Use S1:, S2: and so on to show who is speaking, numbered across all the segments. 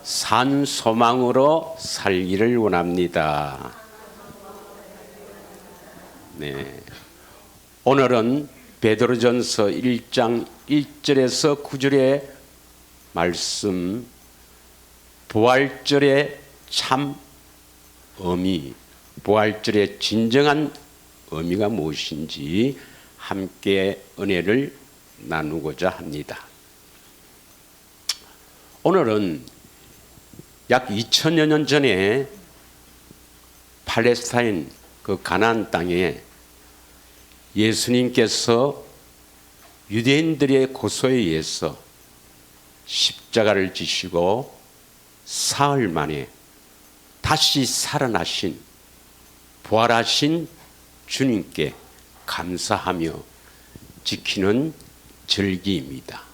S1: 산 소망으로 살기를 원합니다. 네. 오늘은 베드로전서 1장 1절에서 9절의 말씀, 부활절의 참 의미, 부활절의 진정한 의미가 무엇인지 함께 은혜를 나누고자 합니다. 오늘은 약 2000여 년 전에 팔레스타인 그 가나안 땅에 예수님께서 유대인들의 고소에 의해서 십자가를 지시고 사흘 만에 다시 살아나신 부활하신 주님께 감사하며 지키는 절기입니다.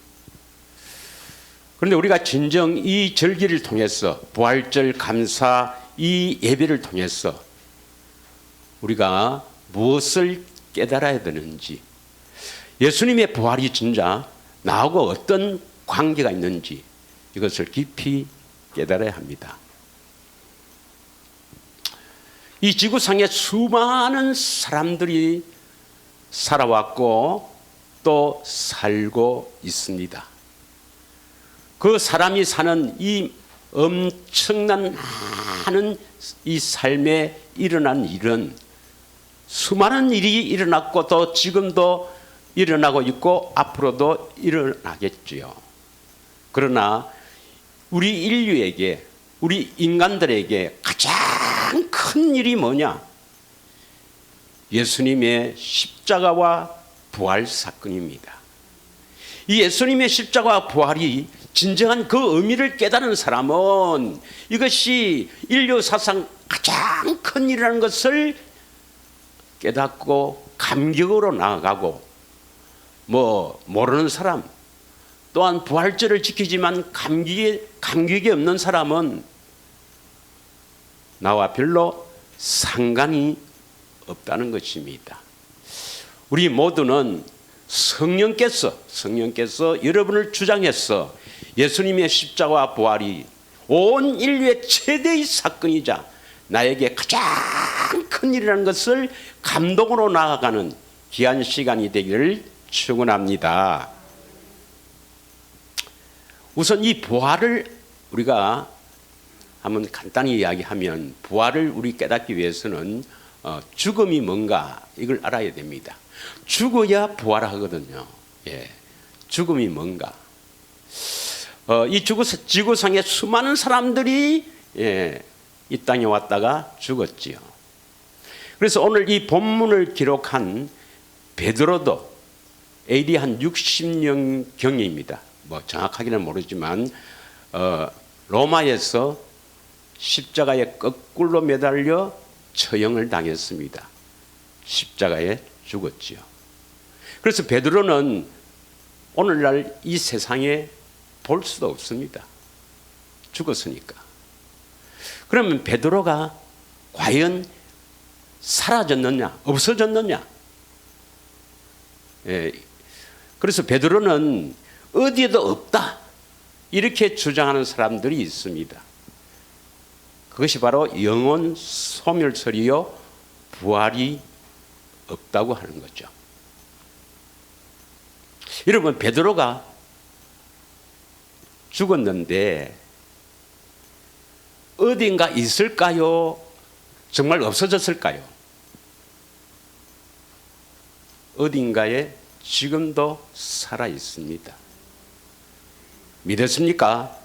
S1: 그런데 우리가 진정 이 절기를 통해서 부활절 감사 이 예배를 통해서 우리가 무엇을 깨달아야 되는지, 예수님의 부활이 진짜 나하고 어떤 관계가 있는지 이것을 깊이 깨달아야 합니다. 이 지구상에 수많은 사람들이 살아왔고 또 살고 있습니다. 그 사람이 사는 이 엄청난 많은 이 삶에 일어난 일은 수많은 일이 일어났고 또 지금도 일어나고 있고 앞으로도 일어나겠지요. 그러나 우리 인류에게, 우리 인간들에게 가장 큰 일이 뭐냐? 예수님의 십자가와 부활 사건입니다. 이 예수님의 십자가와 부활이 진정한 그 의미를 깨달은 사람은 이것이 인류 사상 가장 큰 일이라는 것을 깨닫고 감격으로 나아가고, 모르는 사람 또한 부활절을 지키지만 감격이 없는 사람은 나와 별로 상관이 없다는 것입니다. 우리 모두는 성령께서 여러분을 주장해서 예수님의 십자가와 부활이 온 인류의 최대의 사건이자 나에게 가장 큰 일이라는 것을 감동으로 나아가는 귀한 시간이 되기를 축원합니다. 우선 이 부활을 우리가 한번 간단히 이야기하면, 부활을 우리 깨닫기 위해서는 죽음이 뭔가 이걸 알아야 됩니다. 죽어야 부활하거든요. 예, 죽음이 뭔가. 이 지구상에 수많은 사람들이 이 땅에 왔다가 죽었지요. 그래서 오늘 이 본문을 기록한 베드로도 AD 한 60년경입니다. 정확하게는 모르지만 로마에서 십자가에 거꾸로 매달려 처형을 당했습니다. 십자가에 죽었지요. 그래서 베드로는 오늘날 이 세상에 볼 수도 없습니다. 죽었으니까. 그러면 베드로가 과연 사라졌느냐, 없어졌느냐? 예. 그래서 베드로는 어디에도 없다, 이렇게 주장하는 사람들이 있습니다. 그것이 바로 영혼 소멸설이요, 부활이 없다고 하는 거죠. 여러분, 베드로가 죽었는데 어딘가 있을까요? 정말 없어졌을까요? 어딘가에 지금도 살아 있습니다. 믿었습니까?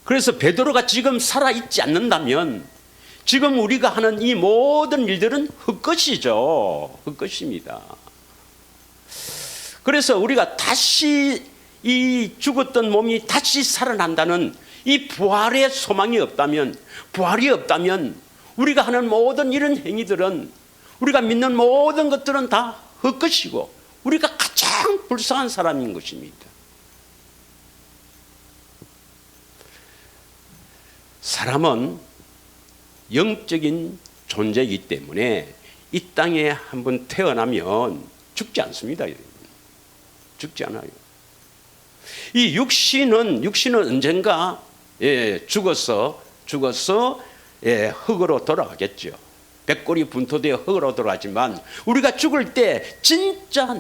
S1: 그래서 베드로가 지금 살아 있지 않는다면 지금 우리가 하는 이 모든 일들은 헛것이죠. 헛것입니다. 그래서 우리가 다시 이 죽었던 몸이 다시 살아난다는 이 부활의 소망이 없다면, 부활이 없다면 우리가 하는 모든 이런 행위들은, 우리가 믿는 모든 것들은 다 헛것이고 우리가 가장 불쌍한 사람인 것입니다. 사람은 영적인 존재이기 때문에 이 땅에 한번 태어나면 죽지 않습니다. 죽지 않아요. 이 육신은 언젠가 죽어서 흙으로 돌아가겠죠. 백골이 분토되어 흙으로 돌아가지만 우리가 죽을 때 진짜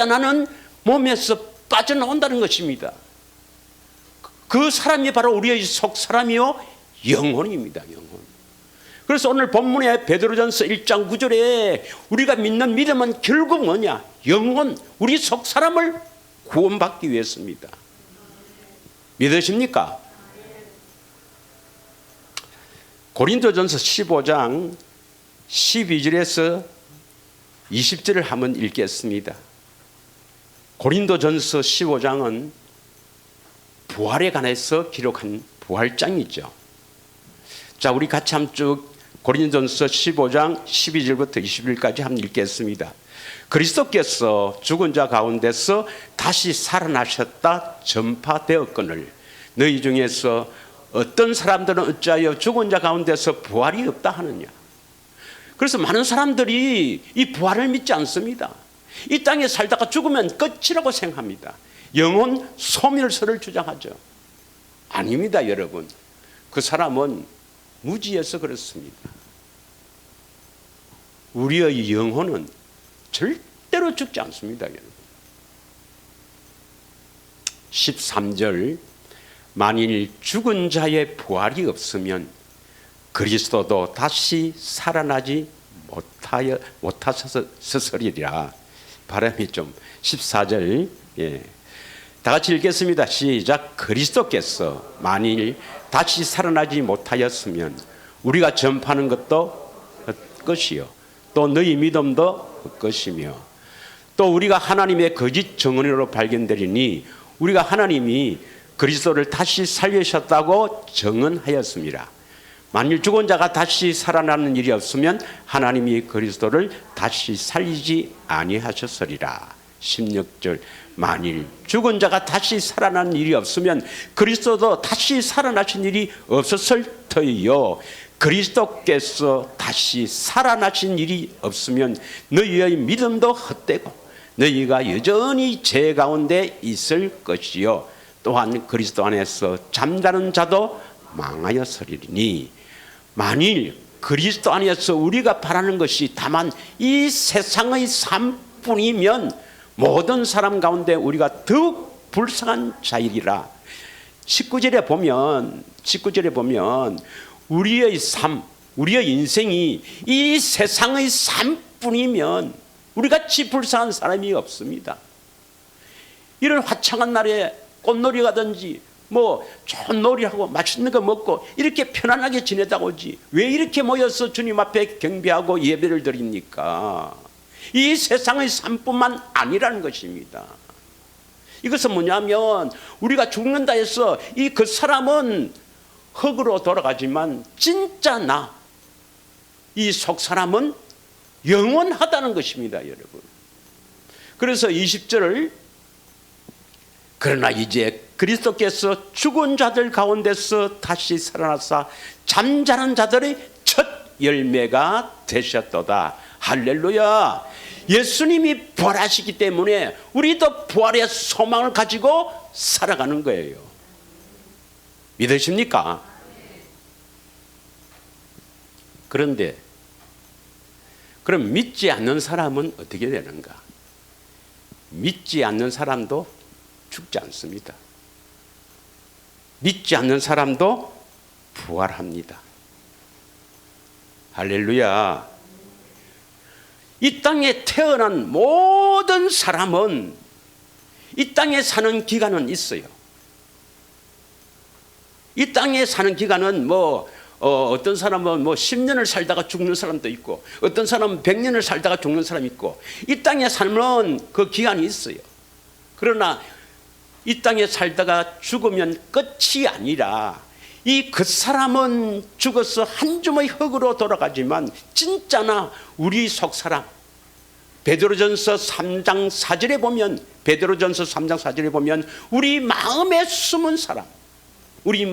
S1: 나는 몸에서 빠져나온다는 것입니다. 그 사람이 바로 우리의 속 사람이요 영혼입니다. 영혼. 그래서 오늘 본문의 베드로전서 1장 9절에 우리가 믿는 믿음은 결국 뭐냐? 영혼, 우리 속 사람을 구원받기 위해서입니다. 믿으십니까? 고린도전서 15장 12절에서 20절을 한번 읽겠습니다. 고린도전서 15장은 부활에 관해서 기록한 부활장이죠. 자, 우리 같이 한번 쭉 고린도전서 15장 12절부터 20절까지 한번 읽겠습니다. 그리스도께서 죽은 자 가운데서 다시 살아나셨다 전파되었거늘 너희 중에서 어떤 사람들은 어찌하여 죽은 자 가운데서 부활이 없다 하느냐. 그래서 많은 사람들이 이 부활을 믿지 않습니다. 이 땅에 살다가 죽으면 끝이라고 생각합니다. 영혼 소멸설을 주장하죠. 아닙니다, 여러분. 그 사람은 무지해서 그렇습니다. 우리의 영혼은 절대로 죽지 않습니다, 여러분. 13절 만일 죽은 자의 부활이 없으면 그리스도도 다시 살아나지 못하셨으리라. 발음이 좀 14절 다 같이 읽겠습니다. 시작. 그리스도께서 만일 다시 살아나지 못하였으면 우리가 전파하는 것도 헛것이요 또 너희 믿음도 헛것이며 또 우리가 하나님의 거짓 증언으로 발견되리니 우리가 하나님이 그리스도를 다시 살리셨다고 증언하였습니다. 만일 죽은 자가 다시 살아나는 일이 없으면 하나님이 그리스도를 다시 살리지 아니하셨으리라. 16절 만일 죽은 자가 다시 살아나는 일이 없으면 그리스도도 다시 살아나신 일이 없었을 터이요 그리스도께서 다시 살아나신 일이 없으면 너희의 믿음도 헛되고 너희가 여전히 죄 가운데 있을 것이요 또한 그리스도 안에서 잠자는 자도 망하였으리니 만일 그리스도 안에서 우리가 바라는 것이 다만 이 세상의 삶뿐이면 모든 사람 가운데 우리가 더욱 불쌍한 자이리라. 19절에 보면 우리의 삶, 우리의 인생이 이 세상의 삶뿐이면 우리같이 불쌍한 사람이 없습니다. 이런 화창한 날에 꽃놀이 가든지 뭐 좋은 놀이하고 맛있는 거 먹고 이렇게 편안하게 지내다가 오지 왜 이렇게 모여서 주님 앞에 경배하고 예배를 드립니까? 이 세상의 삶뿐만 아니라는 것입니다. 이것은 뭐냐면 우리가 죽는다 해서 그 사람은 흙으로 돌아가지만 진짜 이 속 사람은 영원하다는 것입니다, 여러분. 그래서 20절을 그러나 이제 그리스도께서 죽은 자들 가운데서 다시 살아나사 잠자는 자들의 첫 열매가 되셨도다. 할렐루야. 예수님이 부활하시기 때문에 우리도 부활의 소망을 가지고 살아가는 거예요. 믿으십니까? 그런데 그럼 믿지 않는 사람은 어떻게 되는가? 믿지 않는 사람도 죽지 않습니다. 믿지 않는 사람도 부활합니다. 할렐루야. 이 땅에 태어난 모든 사람은 이 땅에 사는 기간은 있어요. 이 땅에 사는 기간은 어떤 사람은 10년을 살다가 죽는 사람도 있고 어떤 사람은 100년을 살다가 죽는 사람이 있고 이 땅에 살면 그 기간이 있어요. 그러나 이 땅에 살다가 죽으면 끝이 아니라 그 사람은 죽어서 한 줌의 흙으로 돌아가지만 진짜나 우리 속 사람 베드로전서 3장 4절에 보면 우리 마음에 숨은 사람 우리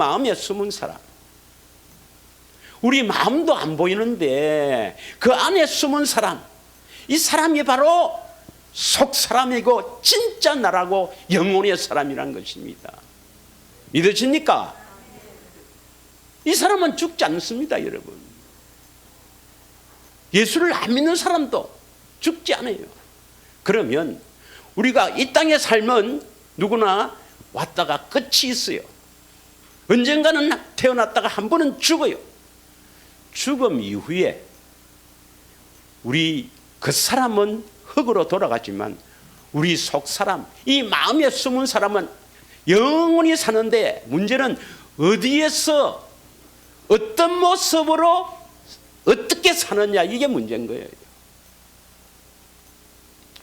S1: 마음도 안 보이는데 그 안에 숨은 사람 이 사람이 바로 속 사람이고 진짜 나라고 영혼의 사람이란 것입니다. 믿으십니까? 이 사람은 죽지 않습니다, 여러분. 예수를 안 믿는 사람도 죽지 않아요. 그러면 우리가 이 땅의 삶은 누구나 왔다가 끝이 있어요. 언젠가는 태어났다가 한 번은 죽어요. 죽음 이후에 우리 그 사람은 흙으로 돌아가지만 우리 속 사람, 이 마음에 숨은 사람은 영원히 사는데 문제는 어디에서 어떤 모습으로 어떻게 사느냐, 이게 문제인 거예요.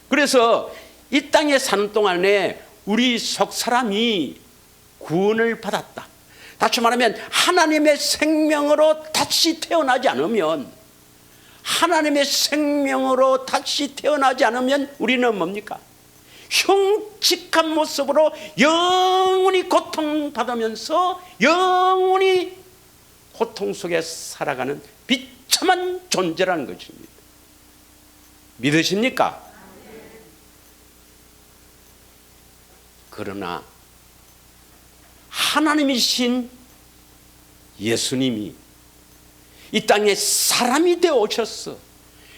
S1: 그래서 이 땅에 사는 동안에 우리 속 사람이 구원을 받았다. 다시 말하면 하나님의 생명으로 다시 태어나지 않으면, 하나님의 생명으로 다시 태어나지 않으면 우리는 뭡니까? 흉측한 모습으로 영원히 고통받으면서 영원히 고통 속에 살아가는 비참한 존재라는 것입니다. 믿으십니까? 그러나 하나님이신 예수님이 이 땅에 사람이 되어 오셨어.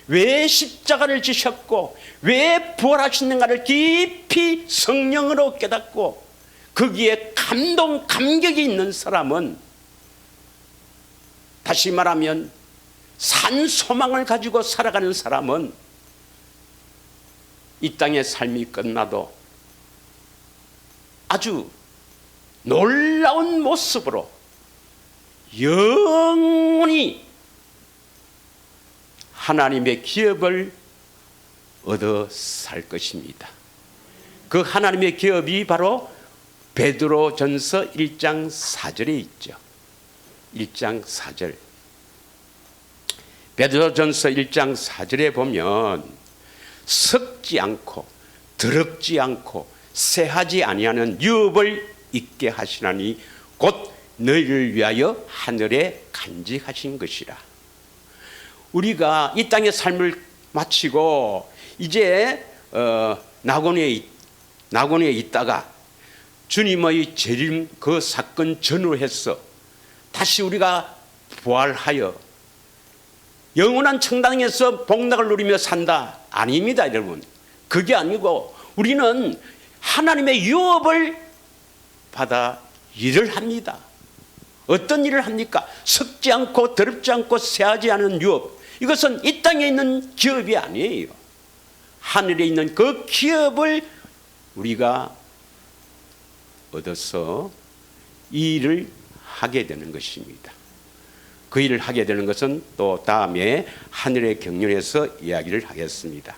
S1: 왜 십자가를 지셨고 왜 부활하셨는가를 깊이 성령으로 깨닫고 거기에 감동, 감격이 있는 사람은, 다시 말하면 산 소망을 가지고 살아가는 사람은 이 땅의 삶이 끝나도 아주 놀라운 모습으로 영원히 하나님의 기업을 얻어 살 것입니다. 그 하나님의 기업이 바로 베드로전서 1장 4절에 있죠. 1장 4절. 베드로전서 1장 4절에 보면 썩지 않고 더럽지 않고 쇠하지 아니하는 유업을 있게 하시나니 곧 너희를 위하여 하늘에 간직하신 것이라. 우리가 이 땅의 삶을 마치고 이제 낙원에 있다가 주님의 재림 그 사건 전후해서 다시 우리가 부활하여 영원한 천당에서 복락을 누리며 산다. 아닙니다, 여러분. 그게 아니고 우리는 하나님의 유업을 받아 일을 합니다. 어떤 일을 합니까? 썩지 않고 더럽지 않고 쇠하지 않은 유업. 이것은 이 땅에 있는 기업이 아니에요. 하늘에 있는 그 기업을 우리가 얻어서 이 일을 하게 되는 것입니다. 그 일을 하게 되는 것은 또 다음에 하늘의 경륜에서 이야기를 하겠습니다.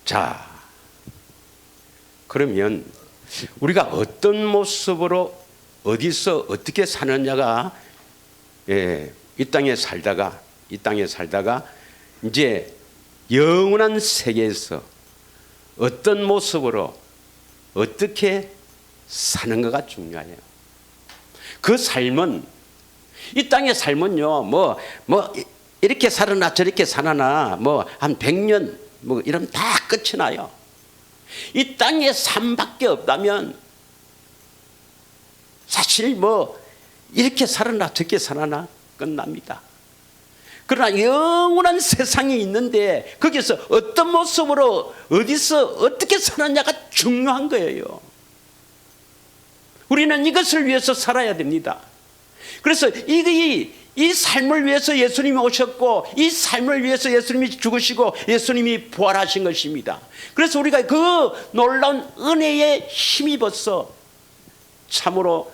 S1: 자, 그러면 우리가 어떤 모습으로 어디서 어떻게 사느냐가 이 땅에 살다가 이제 영원한 세계에서 어떤 모습으로 어떻게 사는가가 중요해요. 그 삶은, 이 땅의 삶은요, 뭐 이렇게 살아나 저렇게 살아나 뭐 한 100년 뭐 이러면 다 끝이 나요. 이 땅에 삶밖에 없다면 사실 뭐 이렇게 살아나 저렇게 살아나 끝납니다. 그러나 영원한 세상이 있는데 거기서 어떤 모습으로 어디서 어떻게 사느냐가 중요한 거예요. 우리는 이것을 위해서 살아야 됩니다. 그래서 이 삶을 위해서 예수님이 오셨고 이 삶을 위해서 예수님이 죽으시고 예수님이 부활하신 것입니다. 그래서 우리가 그 놀라운 은혜에 힘입어서 참으로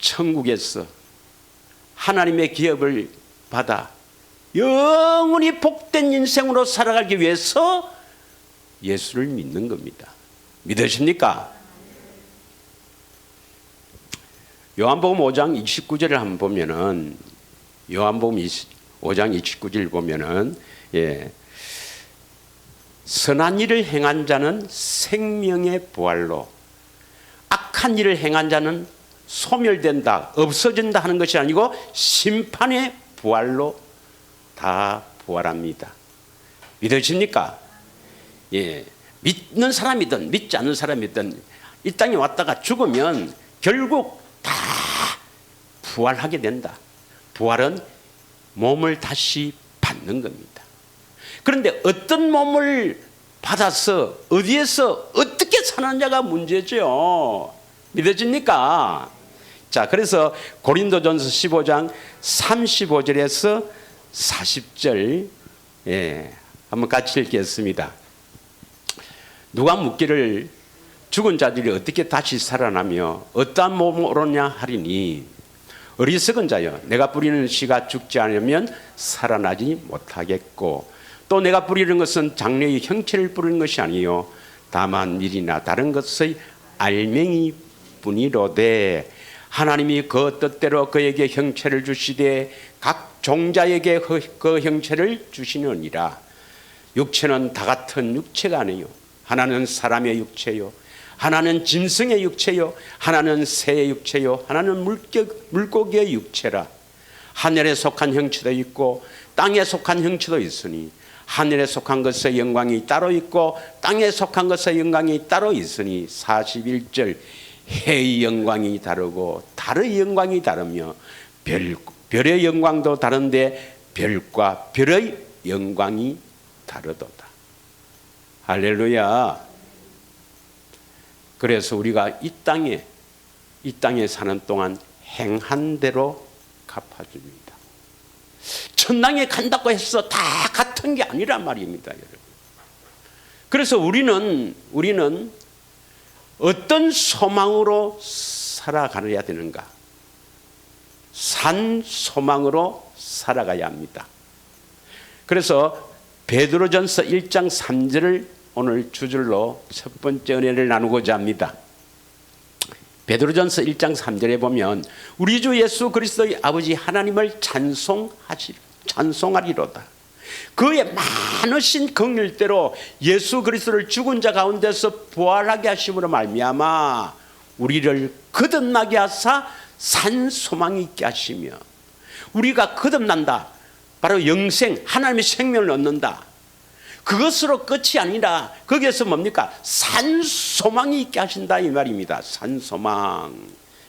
S1: 천국에서 하나님의 기업을 받아 영원히 복된 인생으로 살아가기 위해서 예수를 믿는 겁니다. 믿으십니까? 요한복음 5장 29절을 한번 보면은, 요한복음 5장 29절 보면은, 선한 일을 행한 자는 생명의 부활로, 악한 일을 행한 자는 소멸된다, 없어진다 하는 것이 아니고 심판의 부활로 다 부활합니다. 믿으십니까? 예, 믿는 사람이든 믿지 않는 사람이든 이 땅에 왔다가 죽으면 결국 다 부활하게 된다. 부활은 몸을 다시 받는 겁니다. 그런데 어떤 몸을 받아서 어디에서 어떻게 사느냐가 문제죠. 믿어집니까? 자, 그래서 고린도전서 15장 35절에서 40절 한번 같이 읽겠습니다. 누가 묻기를 죽은 자들이 어떻게 다시 살아나며 어떠한 몸으로냐 하리니 어리석은 자여 내가 뿌리는 씨가 죽지 않으면 살아나지 못하겠고 또 내가 뿌리는 것은 장래의 형체를 뿌리는 것이 아니요 다만 밀이나 다른 것의 알맹이 뿐이로되 하나님이 그 뜻대로 그에게 형체를 주시되 각 종자에게 그 형체를 주시느니라. 육체는 다 같은 육체가 아니요 하나는 사람의 육체요 하나는 짐승의 육체요 하나는 새의 육체요 하나는 물고기의 육체라. 하늘에 속한 형체도 있고 땅에 속한 형체도 있으니 하늘에 속한 것의 영광이 따로 있고 땅에 속한 것의 영광이 따로 있으니 41절 해의 영광이 다르고 달의 영광이 다르며 별의 영광도 다른데 별과 별의 영광이 다르도다. 할렐루야. 그래서 우리가 이 땅에 사는 동안 행한 대로 갚아줍니다. 천당에 간다고 해서 다 같은 게 아니란 말입니다, 여러분. 그래서 우리는 어떤 소망으로 살아가야 되는가? 산 소망으로 살아가야 합니다. 그래서 베드로전서 1장 3절을 오늘 주절로 첫 번째 은혜를 나누고자 합니다. 베드로전서 1장 3절에 보면 우리 주 예수 그리스도의 아버지 하나님을 찬송하리로다. 그의 많으신 긍휼대로 예수 그리스도를 죽은 자 가운데서 부활하게 하심으로 말미암아 우리를 거듭나게 하사 산 소망이 있게 하시며 우리가 거듭난다. 바로 영생 하나님의 생명을 얻는다. 그것으로 끝이 아니라 거기에서 뭡니까? 산 소망이 있게 하신다 이 말입니다. 산 소망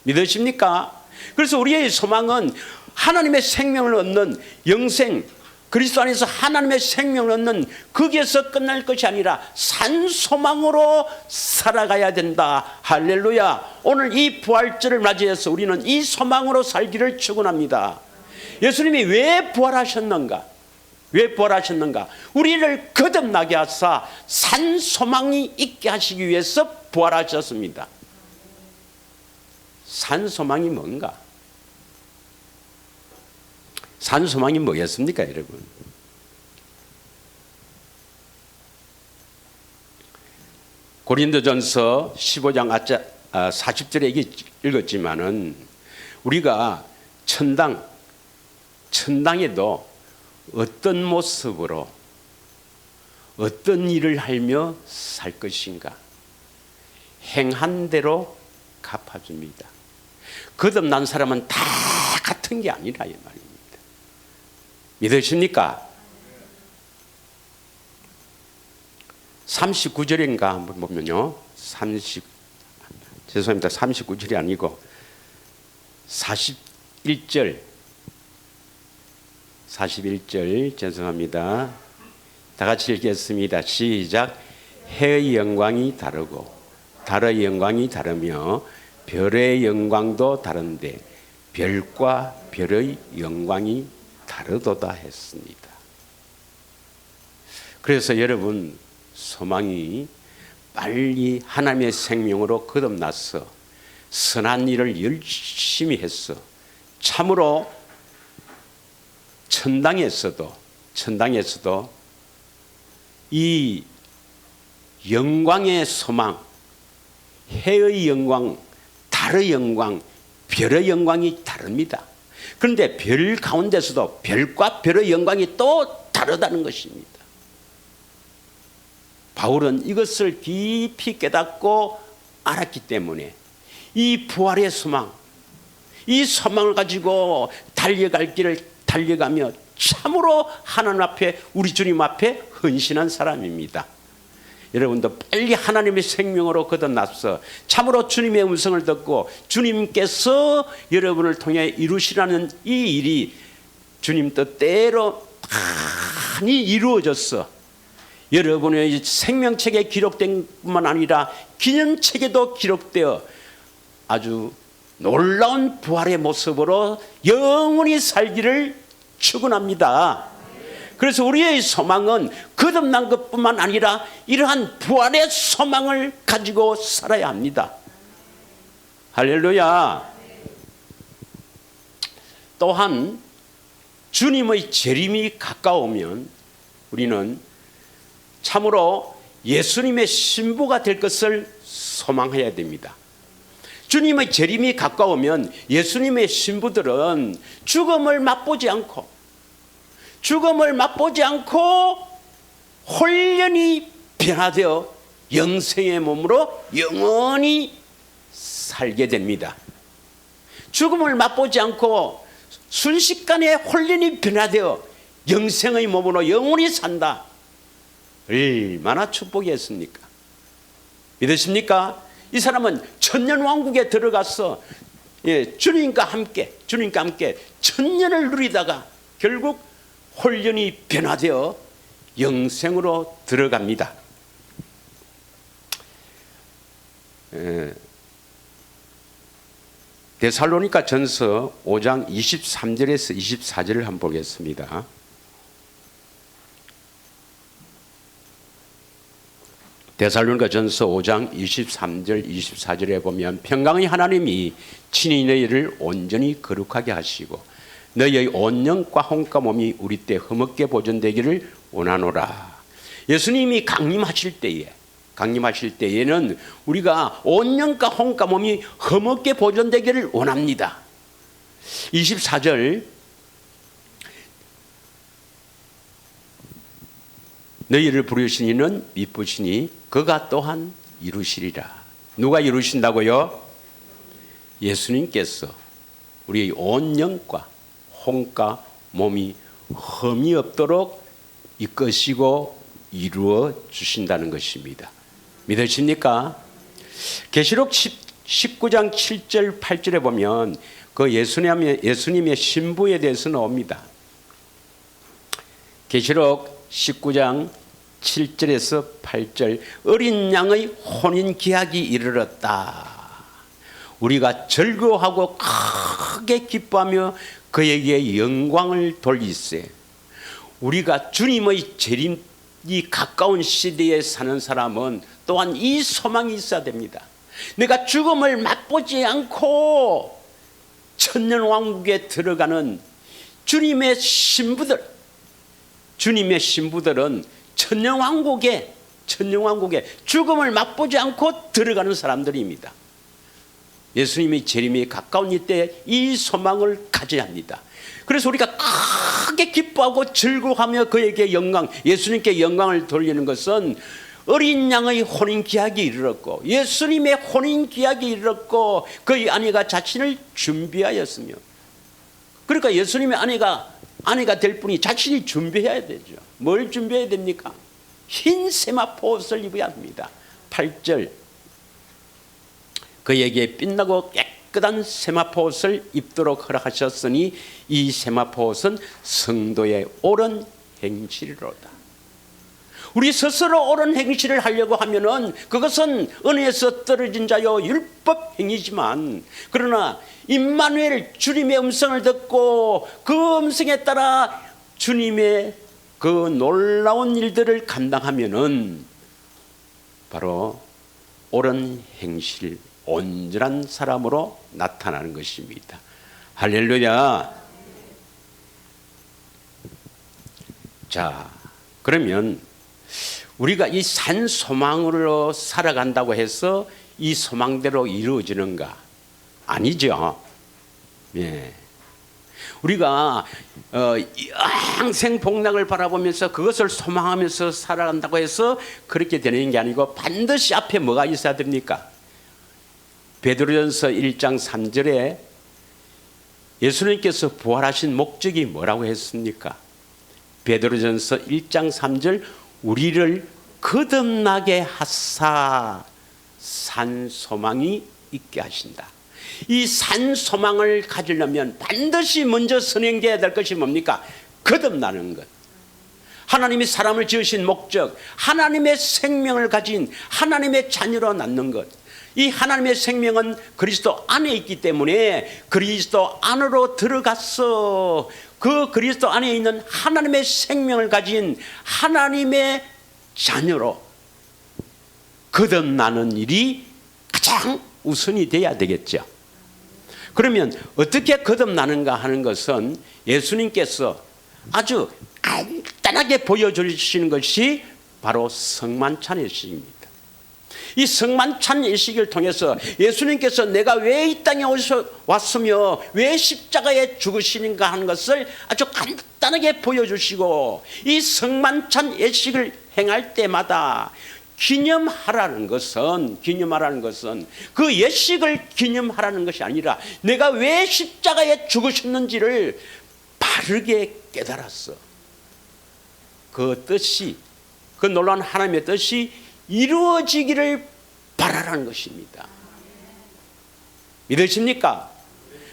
S1: 믿으십니까? 그래서 우리의 소망은 하나님의 생명을 얻는 영생 그리스도 안에서 하나님의 생명을 얻는 거기에서 끝날 것이 아니라 산 소망으로 살아가야 된다. 할렐루야. 오늘 이 부활절을 맞이해서 우리는 이 소망으로 살기를 축원합니다. 예수님이 왜 부활하셨는가? 왜 부활하셨는가? 우리를 거듭나게 하사 산 소망이 있게 하시기 위해서 부활하셨습니다. 산 소망이 뭔가? 산 소망이 뭐겠습니까, 여러분? 고린도전서 15장 40절에 읽었지만은 우리가 천당에도 어떤 모습으로 어떤 일을 하며 살 것인가? 행한 대로 갚아줍니다. 거듭난 사람은 다 같은 게 아니라 이 말입니다. 믿으십니까? 39절인가 한번 보면요. 39절이 아니고 41절 죄송합니다. 다 같이 읽겠습니다. 시작. 해의 영광이 다르고 달의 영광이 다르며 별의 영광도 다른데 별과 별의 영광이 다르도다 했습니다. 그래서 여러분 소망이 빨리 하나님의 생명으로 거듭나서 선한 일을 열심히 해서 참으로 천당에서도 이 영광의 소망, 해의 영광, 달의 영광, 별의 영광이 다릅니다. 그런데 별 가운데서도 별과 별의 영광이 또 다르다는 것입니다. 바울은 이것을 깊이 깨닫고 알았기 때문에 이 부활의 소망, 이 소망을 가지고 달려갈 길을 달려가며 참으로 하나님 앞에, 우리 주님 앞에 헌신한 사람입니다. 여러분도 빨리 하나님의 생명으로 거듭나서 참으로 주님의 음성을 듣고 주님께서 여러분을 통해 이루시라는 이 일이 주님 뜻대로 많이 이루어졌어. 여러분의 생명책에 기록된 뿐만 아니라 기념책에도 기록되어 아주 놀라운 부활의 모습으로 영원히 살기를 축원합니다. 그래서 우리의 소망은 거듭난 것뿐만 아니라 이러한 부활의 소망을 가지고 살아야 합니다. 할렐루야. 또한 주님의 재림이 가까우면 우리는 참으로 예수님의 신부가 될 것을 소망해야 됩니다. 주님의 재림이 가까우면 예수님의 신부들은 죽음을 맛보지 않고 홀연히 변화되어 영생의 몸으로 영원히 살게 됩니다. 죽음을 맛보지 않고 순식간에 홀연히 변화되어 영생의 몸으로 영원히 산다. 얼마나 축복이었습니까? 믿으십니까? 이 사람은 천년왕국에 들어가서 주님과 함께 천년을 누리다가 결국 홀연히 변화되어 영생으로 들어갑니다. 데살로니가 전서 5장 23절에서 24절을 한번 보겠습니다. 데살로니가 전서 5장 23절 24절에 보면 평강의 하나님이 친히 너희를 온전히 거룩하게 하시고 너희의 온 영과 혼과 몸이 우리 때 흠없게 보존되기를 원하노라. 예수님이 강림하실 때에는 우리가 온 영과 혼과 몸이 흠없게 보존되기를 원합니다. 24절 너희를 부르신 이는 미쁘시니 그가 또한 이루시리라. 누가 이루신다고요? 예수님께서 우리의 온 영과 혼과 몸이 흠이 없도록 이끄시고 이루어 주신다는 것입니다. 믿으십니까? 계시록 19장 7절 8절에 보면 그 예수님의 신부에 대해서 나옵니다. 계시록 19장 7절에서 8절 어린 양의 혼인 기약이 이르렀다. 우리가 즐거워하고 크게 기뻐하며 그에게 영광을 돌리세. 우리가 주님의 재림이 가까운 시대에 사는 사람은 또한 이 소망이 있어야 됩니다. 내가 죽음을 맛보지 않고 천년왕국에 들어가는 주님의 신부들은 천년왕국에 죽음을 맛보지 않고 들어가는 사람들입니다. 예수님의 재림이 가까운 이때 이 소망을 가져야 합니다. 그래서 우리가 크게 기뻐하고 즐거워하며 그에게 예수님께 영광을 돌리는 것은 어린 양의 혼인 기약이 이르렀고 예수님의 혼인 기약이 이르렀고 그의 아내가 자신을 준비하였으며, 그러니까 예수님의 아내가 될 분이 자신이 준비해야 되죠. 뭘 준비해야 됩니까? 흰 세마포 옷을 입어야 합니다. 8절 그에게 빛나고 깨끗한 세마포 옷을 입도록 허락하셨으니 이 세마포 옷은 성도의 옳은 행실이로다. 우리 스스로 옳은 행실을 하려고 하면은 그것은 은혜에서 떨어진 자요 율법 행위지만, 그러나 임마누엘 주님의 음성을 듣고 그 음성에 따라 주님의 그 놀라운 일들을 감당하면은 바로 옳은 행실, 온전한 사람으로 나타나는 것입니다. 할렐루야. 자, 그러면 우리가 이 산 소망으로 살아간다고 해서 이 소망대로 이루어지는가? 아니죠. 예. 우리가 영생 복락을 바라보면서 그것을 소망하면서 살아간다고 해서 그렇게 되는 게 아니고 반드시 앞에 뭐가 있어야 됩니까? 베드로전서 1장 3절에 예수님께서 부활하신 목적이 뭐라고 했습니까? 베드로전서 1장 3절 우리를 거듭나게 하사 산 소망이 있게 하신다. 이 산 소망을 가지려면 반드시 먼저 선행돼야 될 것이 뭡니까? 거듭나는 것. 하나님이 사람을 지으신 목적, 하나님의 생명을 가진 하나님의 자녀로 낳는 것. 이 하나님의 생명은 그리스도 안에 있기 때문에 그리스도 안으로 들어가서 그 그리스도 안에 있는 하나님의 생명을 가진 하나님의 자녀로 거듭나는 일이 가장 우선이 돼야 되겠죠. 그러면 어떻게 거듭나는가 하는 것은 예수님께서 아주 간단하게 보여주시는 것이 바로 성만찬 예식입니다. 이 성만찬 예식을 통해서 예수님께서 내가 왜 이 땅에 왔으며 왜 십자가에 죽으시는가 하는 것을 아주 간단하게 보여주시고 이 성만찬 예식을 행할 때마다 기념하라는 것은 그 예식을 기념하라는 것이 아니라 내가 왜 십자가에 죽으셨는지를 바르게 깨달았어. 그 뜻이, 그 놀라운 하나님의 뜻이 이루어지기를 바라라는 것입니다. 믿으십니까?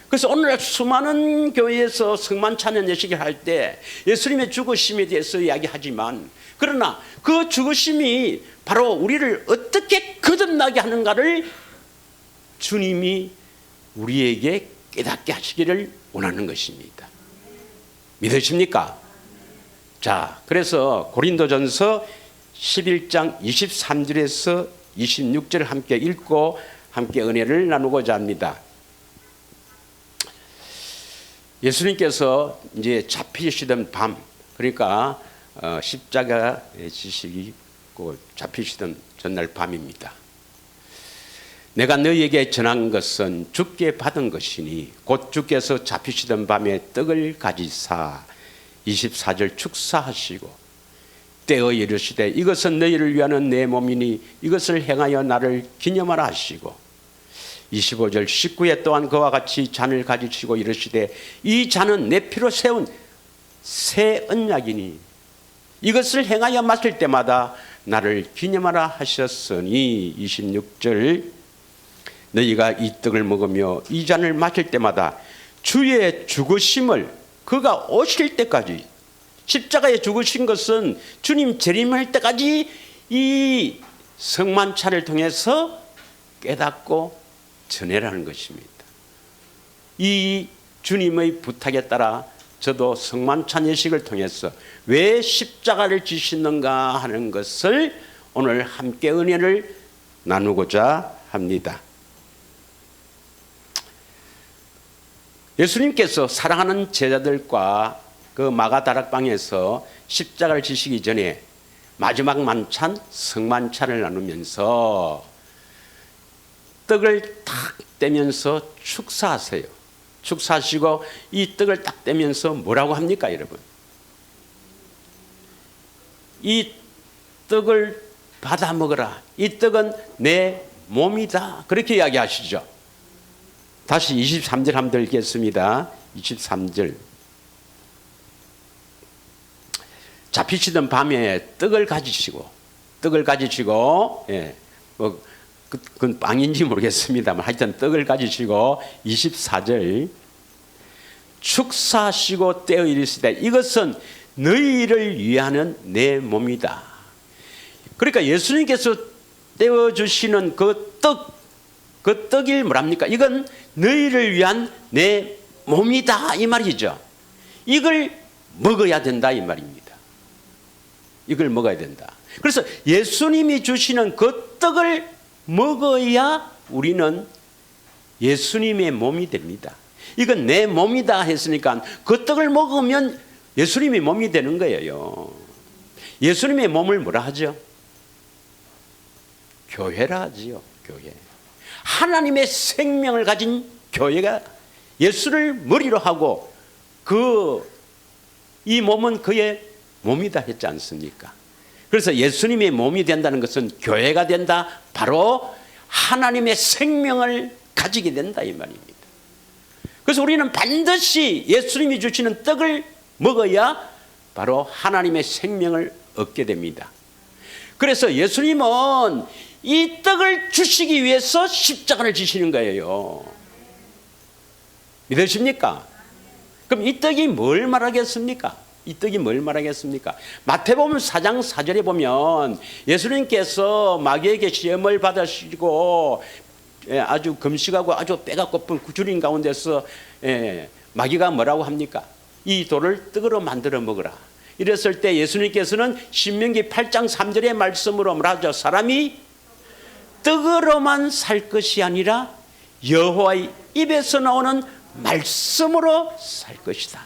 S1: 그래서 오늘날 수많은 교회에서 성만찬 예식을 할 때 예수님의 죽으심에 대해서 이야기하지만 그러나 그 죽으심이 바로 우리를 어떻게 거듭나게 하는가를 주님이 우리에게 깨닫게 하시기를 원하는 것입니다. 믿으십니까? 자, 그래서 고린도전서 11장 23절에서 26절을 함께 읽고 함께 은혜를 나누고자 합니다. 예수님께서 이제 잡히시던 밤, 그러니까 십자가에 지시고 잡히시던 전날 밤입니다. 내가 너희에게 전한 것은 주께 받은 것이니 곧 주께서 잡히시던 밤에 떡을 가지사 24절 축사하시고 떼어 이르시되 이것은 너희를 위하는 내 몸이니 이것을 행하여 나를 기념하라 하시고 25절 식구에 또한 그와 같이 잔을 가지시고 이르시되 이 잔은 내 피로 세운 새 언약이니 이것을 행하여 마실 때마다 나를 기념하라 하셨으니 26절 너희가 이 떡을 먹으며 이 잔을 마실 때마다 주의 죽으심을 그가 오실 때까지 십자가에 죽으신 것은 주님 재림할 때까지 이 성만찬을 통해서 깨닫고 전해라는 것입니다. 이 주님의 부탁에 따라 저도 성만찬 예식을 통해서 왜 십자가를 지시는가 하는 것을 오늘 함께 은혜를 나누고자 합니다. 예수님께서 사랑하는 제자들과 그 마가다락방에서 십자가를 지시기 전에 마지막 만찬 성만찬을 나누면서 떡을 탁 떼면서 축사하세요. 축사하시고 이 떡을 딱 떼면서 뭐라고 합니까, 여러분? 이 떡을 받아 먹어라. 이 떡은 내 몸이다. 그렇게 이야기하시죠. 다시 23절 한번 읽겠습니다. 23절. 잡히시던 밤에 떡을 가지시고 예, 뭐 그건 빵인지 모르겠습니다만 하여튼 떡을 가지시고 24절 축사하시고 떼어 이르시되 이것은 너희를 위하는 내 몸이다. 그러니까 예수님께서 떼어주시는 그 떡이 뭐랍니까? 이건 너희를 위한 내 몸이다 이 말이죠. 이걸 먹어야 된다 이 말입니다. 이걸 먹어야 된다. 그래서 예수님이 주시는 그 떡을 먹어야 우리는 예수님의 몸이 됩니다. 이건 내 몸이다 했으니까 그 떡을 먹으면 예수님의 몸이 되는 거예요. 예수님의 몸을 뭐라 하죠? 교회라 하지요. 교회. 하나님의 생명을 가진 교회가 예수를 머리로 하고 이 몸은 그의 몸이다 했지 않습니까? 그래서 예수님의 몸이 된다는 것은 교회가 된다. 바로 하나님의 생명을 가지게 된다 이 말입니다. 그래서 우리는 반드시 예수님이 주시는 떡을 먹어야 바로 하나님의 생명을 얻게 됩니다. 그래서 예수님은 이 떡을 주시기 위해서 십자가를 지시는 거예요. 믿으십니까? 그럼 이 떡이 뭘 말하겠습니까? 이 떡이 뭘 말하겠습니까? 마태복음 4장 4절에 보면 예수님께서 마귀에게 시험을 받으시고 아주 금식하고 아주 배가 고픈 주린 가운데서 마귀가 뭐라고 합니까? 이 돌을 떡으로 만들어 먹으라. 이랬을 때 예수님께서는 신명기 8장 3절의 말씀으로 말하죠. 사람이 떡으로만 살 것이 아니라 여호와의 입에서 나오는 말씀으로 살 것이다.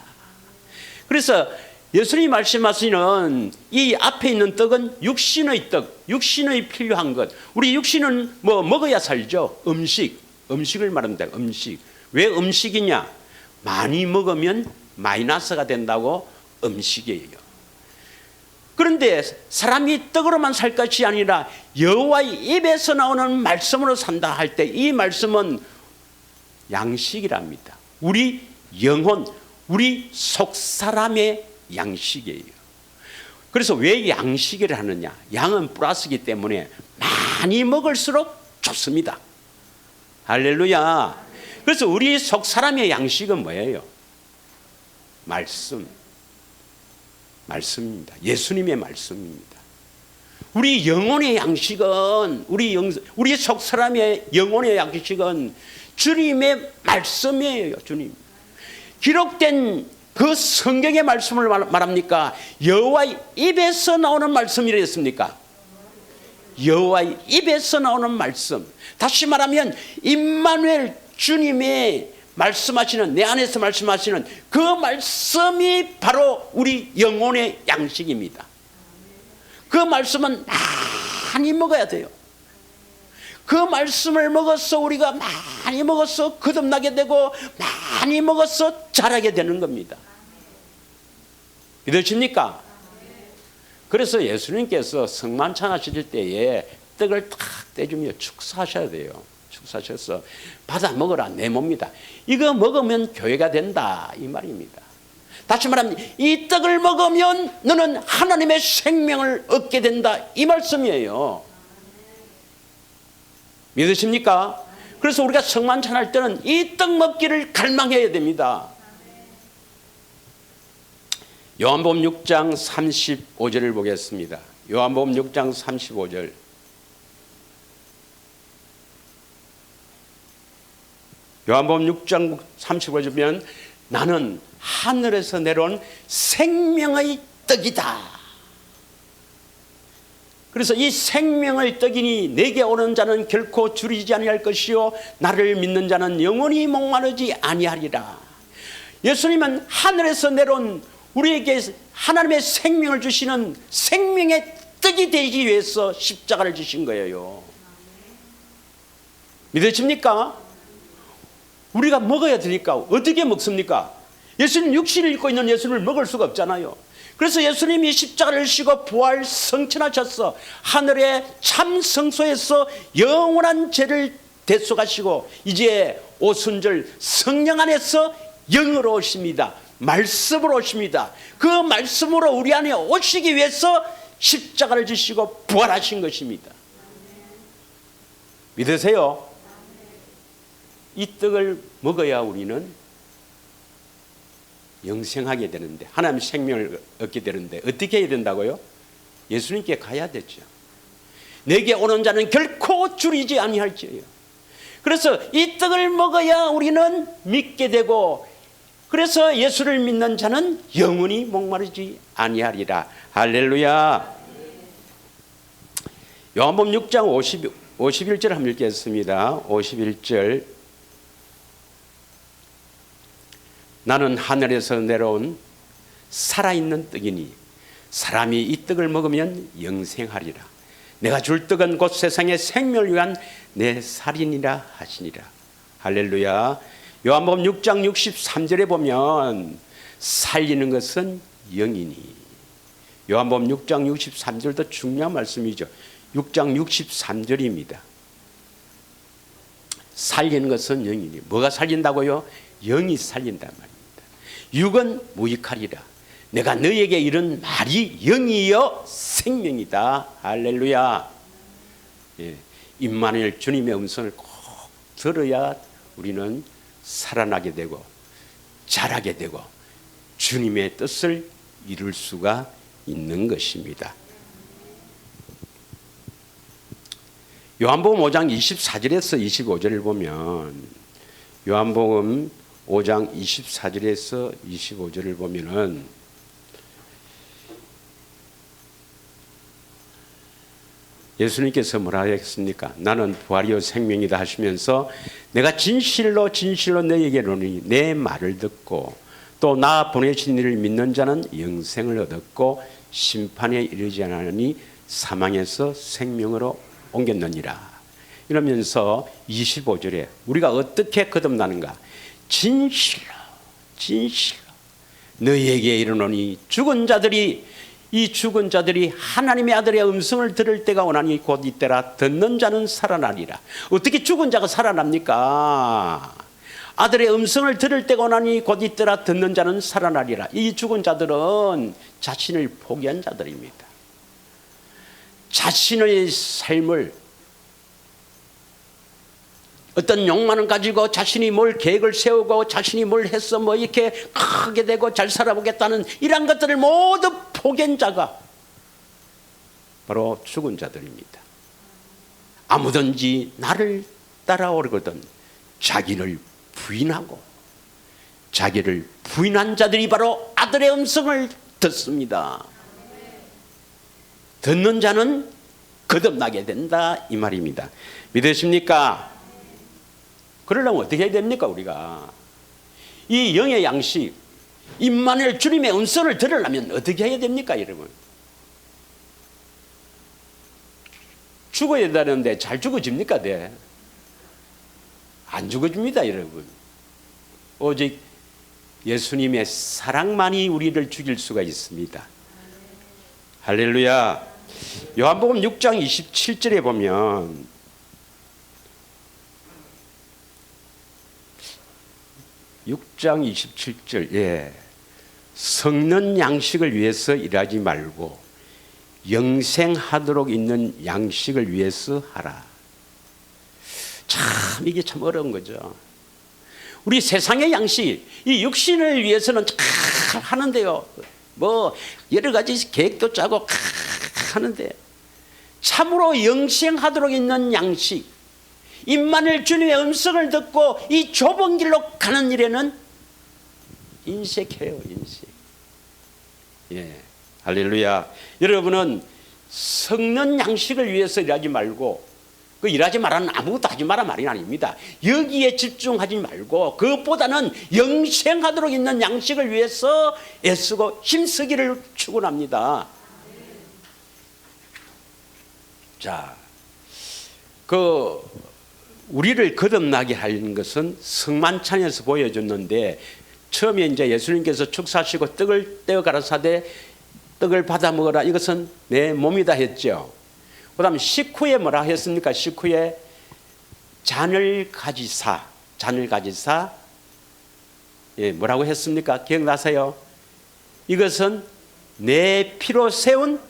S1: 그래서 예수님이 말씀하시는 이 앞에 있는 떡은 육신의 떡, 육신의 필요한 것. 우리 육신은 뭐 먹어야 살죠. 음식을 말합니다. 음식. 왜 음식이냐? 많이 먹으면 마이너스가 된다고 음식이에요. 그런데 사람이 떡으로만 살 것이 아니라 여호와의 입에서 나오는 말씀으로 산다 할 때 이 말씀은 양식이랍니다. 우리 영혼, 우리 속사람의 양식이에요. 그래서 왜 양식을 하느냐? 양은 플러스이기 때문에 많이 먹을수록 좋습니다. 할렐루야. 그래서 우리 속사람의 양식은 뭐예요? 말씀입니다. 예수님의 말씀입니다. 우리 영혼의 양식은 우리 속사람의 영혼의 양식은 주님의 말씀이에요. 주님. 기록된 그 성경의 말씀을 말합니까? 여호와의 입에서 나오는 말씀이랬습니까? 여호와의 입에서 나오는 말씀. 다시 말하면 임마누엘 주님의 말씀하시는, 내 안에서 말씀하시는 그 말씀이 바로 우리 영혼의 양식입니다. 그 말씀은 많이 먹어야 돼요. 그 말씀을 먹어서 우리가 많이 먹어서 거듭나게 되고 많이 먹어서 자라게 되는 겁니다. 믿으십니까? 그래서 예수님께서 성만찬 하실 때에 떡을 탁 떼주며 축사하셔야 돼요. 축사하셔서 받아 먹어라, 내 몸이다. 이거 먹으면 교회가 된다, 이 말입니다. 다시 말하면 이 떡을 먹으면 너는 하나님의 생명을 얻게 된다, 이 말씀이에요. 믿으십니까? 그래서 우리가 성만찬 할 때는 이 떡 먹기를 갈망해야 됩니다. 요한복음 6장 35절을 보겠습니다. 요한복음 6장 35절. 요한복음 6장 35절 보면 나는 하늘에서 내려온 생명의 떡이다. 그래서 이 생명의 떡이니 내게 오는 자는 결코 줄이지 아니할 것이요 나를 믿는 자는 영원히 목마르지 아니하리라. 예수님은 하늘에서 내려온 우리에게 하나님의 생명을 주시는 생명의 떡이 되기 위해서 십자가를 지신 거예요. 믿으십니까? 우리가 먹어야 되니까 어떻게 먹습니까? 예수님 육신을 입고 있는 예수님을 먹을 수가 없잖아요. 그래서 예수님이 십자가를 지시고 부활 성천하셔서 하늘의 참 성소에서 영원한 죄를 대속하시고 이제 오순절 성령 안에서 영으로 오십니다. 말씀으로 오십니다. 그 말씀으로 우리 안에 오시기 위해서 십자가를 지시고 부활하신 것입니다. 믿으세요? 이 떡을 먹어야 우리는 영생하게 되는데, 하나님의 생명을 얻게 되는데 어떻게 해야 된다고요? 예수님께 가야 되죠. 내게 오는 자는 결코 줄이지 아니할지어요. 그래서 이 떡을 먹어야 우리는 믿게 되고, 그래서 예수를 믿는 자는 영원히 목마르지 아니하리라. 할렐루야. 요한복음 6장 51절 한번 읽겠습니다. 51절. 나는 하늘에서 내려온 살아있는 떡이니 사람이 이 떡을 먹으면 영생하리라. 내가 줄 떡은 곧 세상의 생명을 위한 내 살이니라 하시니라. 할렐루야. 요한복음 6장 63절에 보면 살리는 것은 영이니, 요한복음 6장 63절도 중요한 말씀이죠. 6장 63절입니다. 살리는 것은 영이니, 뭐가 살린다고요? 영이 살린단 말입니다. 육은 무익하리라. 내가 너에게 이런 말이 영이요 생명이다. 할렐루야. 예, 임마누엘 주님의 음성을 꼭 들어야 우리는 살아나게 되고 자라게 되고 주님의 뜻을 이룰 수가 있는 것입니다. 요한복음 5장 24절에서 25절을 보면, 요한복음 5장 24절에서 25절을 보면은 예수님께서 뭐라 했습니까? 나는 부활이요 생명이다 하시면서 내가 진실로 진실로 너희에게 이르노니 내 말을 듣고 또 나 보내신 이를 믿는 자는 영생을 얻었고 심판에 이르지 않으니 사망에서 생명으로 옮겼느니라. 이러면서 25절에 우리가 어떻게 거듭나는가? 진실로 진실로 너희에게 이르노니 이 죽은 자들이 하나님의 아들의 음성을 들을 때가 오나니 곧 이때라. 듣는 자는 살아나리라. 어떻게 죽은 자가 살아납니까? 아들의 음성을 들을 때가 오나니 곧 이때라. 듣는 자는 살아나리라. 이 죽은 자들은 자신을 포기한 자들입니다. 자신의 삶을 어떤 욕망을 가지고 자신이 뭘 계획을 세우고 자신이 뭘 해서 뭐 이렇게 크게 되고 잘 살아보겠다는 이런 것들을 모두 포기한 자가 바로 죽은 자들입니다. 아무든지 나를 따라오거든 자기를 부인하고, 자기를 부인한 자들이 바로 아들의 음성을 듣습니다. 듣는 자는 거듭나게 된다 이 말입니다. 믿으십니까? 그러려면 어떻게 해야 됩니까? 우리가 이 영의 양식 임마누엘 주님의 음성을 들으려면 어떻게 해야 됩니까? 여러분, 죽어야 되는데 잘 죽어집니까? 네. 안 죽어집니다. 여러분, 오직 예수님의 사랑만이 우리를 죽일 수가 있습니다. 할렐루야. 요한복음 6장 27절에 보면 섞는 양식을 위해서 일하지 말고 영생하도록 있는 양식을 위해서 하라. 참 이게 참 어려운 거죠. 우리 세상의 양식, 이 육신을 위해서는 참 하는데요. 뭐 여러 가지 계획도 짜고 하는데 참으로 영생하도록 있는 양식, 임마누엘 주님의 음성을 듣고 이 좁은 길로 가는 일에는 인색해요. 인색. 예, 할렐루야. 여러분은 섞는 양식을 위해서 일하지 말고, 그 일하지 말라는 아무것도 하지 마라 말이 아닙니다. 여기에 집중하지 말고 그것보다는 영생하도록 있는 양식을 위해서 애쓰고 힘쓰기를 축원합니다. 자, 우리를 거듭나게 하는 것은 성만찬에서 보여줬는데, 처음에 이제 예수님께서 축사하시고 떡을 떼어 가라사대 떡을 받아 먹어라, 이것은 내 몸이다 했죠. 그 다음 식후에 뭐라 했습니까? 식후에 잔을 가지사, 예, 뭐라고 했습니까? 기억나세요? 이것은 내 피로 세운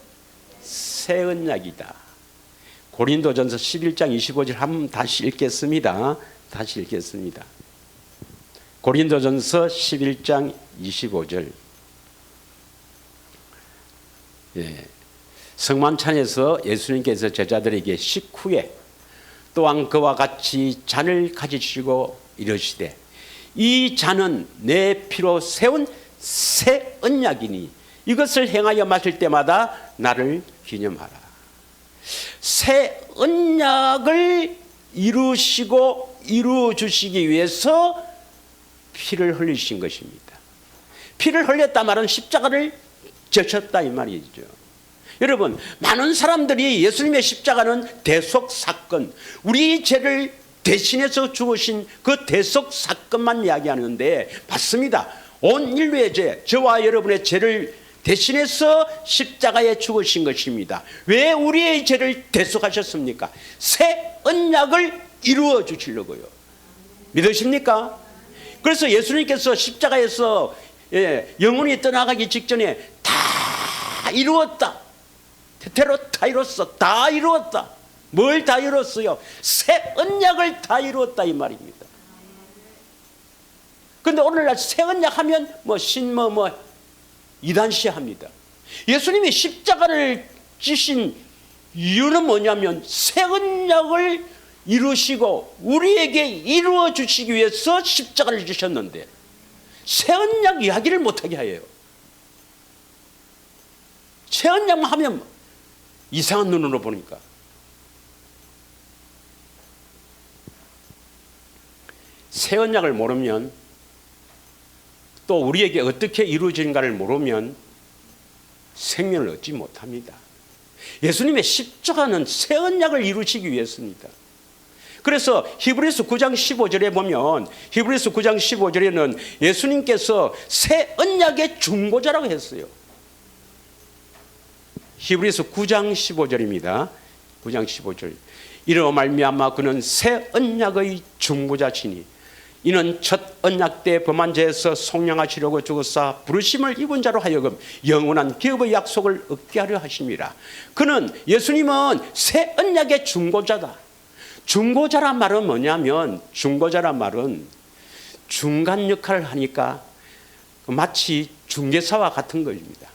S1: 새 언약이다. 고린도전서 11장 25절 한번 다시 읽겠습니다. 고린도전서 11장 25절. 예. 성만찬에서 예수님께서 제자들에게 식후에 또한 그와 같이 잔을 가지시고 이르시되 이 잔은 내 피로 세운 새 언약이니 이것을 행하여 마실 때마다 나를 기념하라. 새 언약을 이루시고 이루어 주시기 위해서 피를 흘리신 것입니다. 피를 흘렸다 말은 십자가를 져셨다 이 말이죠. 여러분, 많은 사람들이 예수님의 십자가는 대속 사건, 우리 죄를 대신해서 죽으신 그 대속 사건만 이야기하는데 맞습니다. 온 인류의 죄, 저와 여러분의 죄를 대신해서 십자가에 죽으신 것입니다. 왜 우리의 죄를 대속하셨습니까? 새 언약을 이루어 주시려고요. 믿으십니까? 그래서 예수님께서 십자가에서 영혼이 떠나가기 직전에 다 이루었다. 대로 다 이뤘어. 다 이루었다. 뭘 다 이뤘어요? 새 언약을 다 이루었다 이 말입니다. 그런데 오늘날 새 언약 하면 이단시 합니다. 예수님이 십자가를 지신 이유는 뭐냐면 새 언약을 이루시고 우리에게 이루어 주시기 위해서 십자가를 지셨는데 새 언약 이야기를 못하게 해요. 새 언약만 하면 이상한 눈으로 보니까. 새 언약을 모르면 또 우리에게 어떻게 이루어지는가를 모르면 생명을 얻지 못합니다. 예수님의 십자가는 새 언약을 이루시기 위해서입니다. 그래서 히브리서 9장 15절에 보면 히브리서 9장 15절에는 예수님께서 새 언약의 중보자라고 했어요. 히브리서 9장 15절입니다. 9장 15절. 이로 말미암아 그는 새 언약의 중보자시니 이는 첫 언약 때 범한 죄에서 속량하시려고 죽으사 부르심을 입은 자로 하여금 영원한 기업의 약속을 얻게 하려 하심이라. 그는 예수님은 새 언약의 중보자다. 중보자란 말은 뭐냐면 중보자란 말은 중간 역할을 하니까 마치 중개사와 같은 것입니다.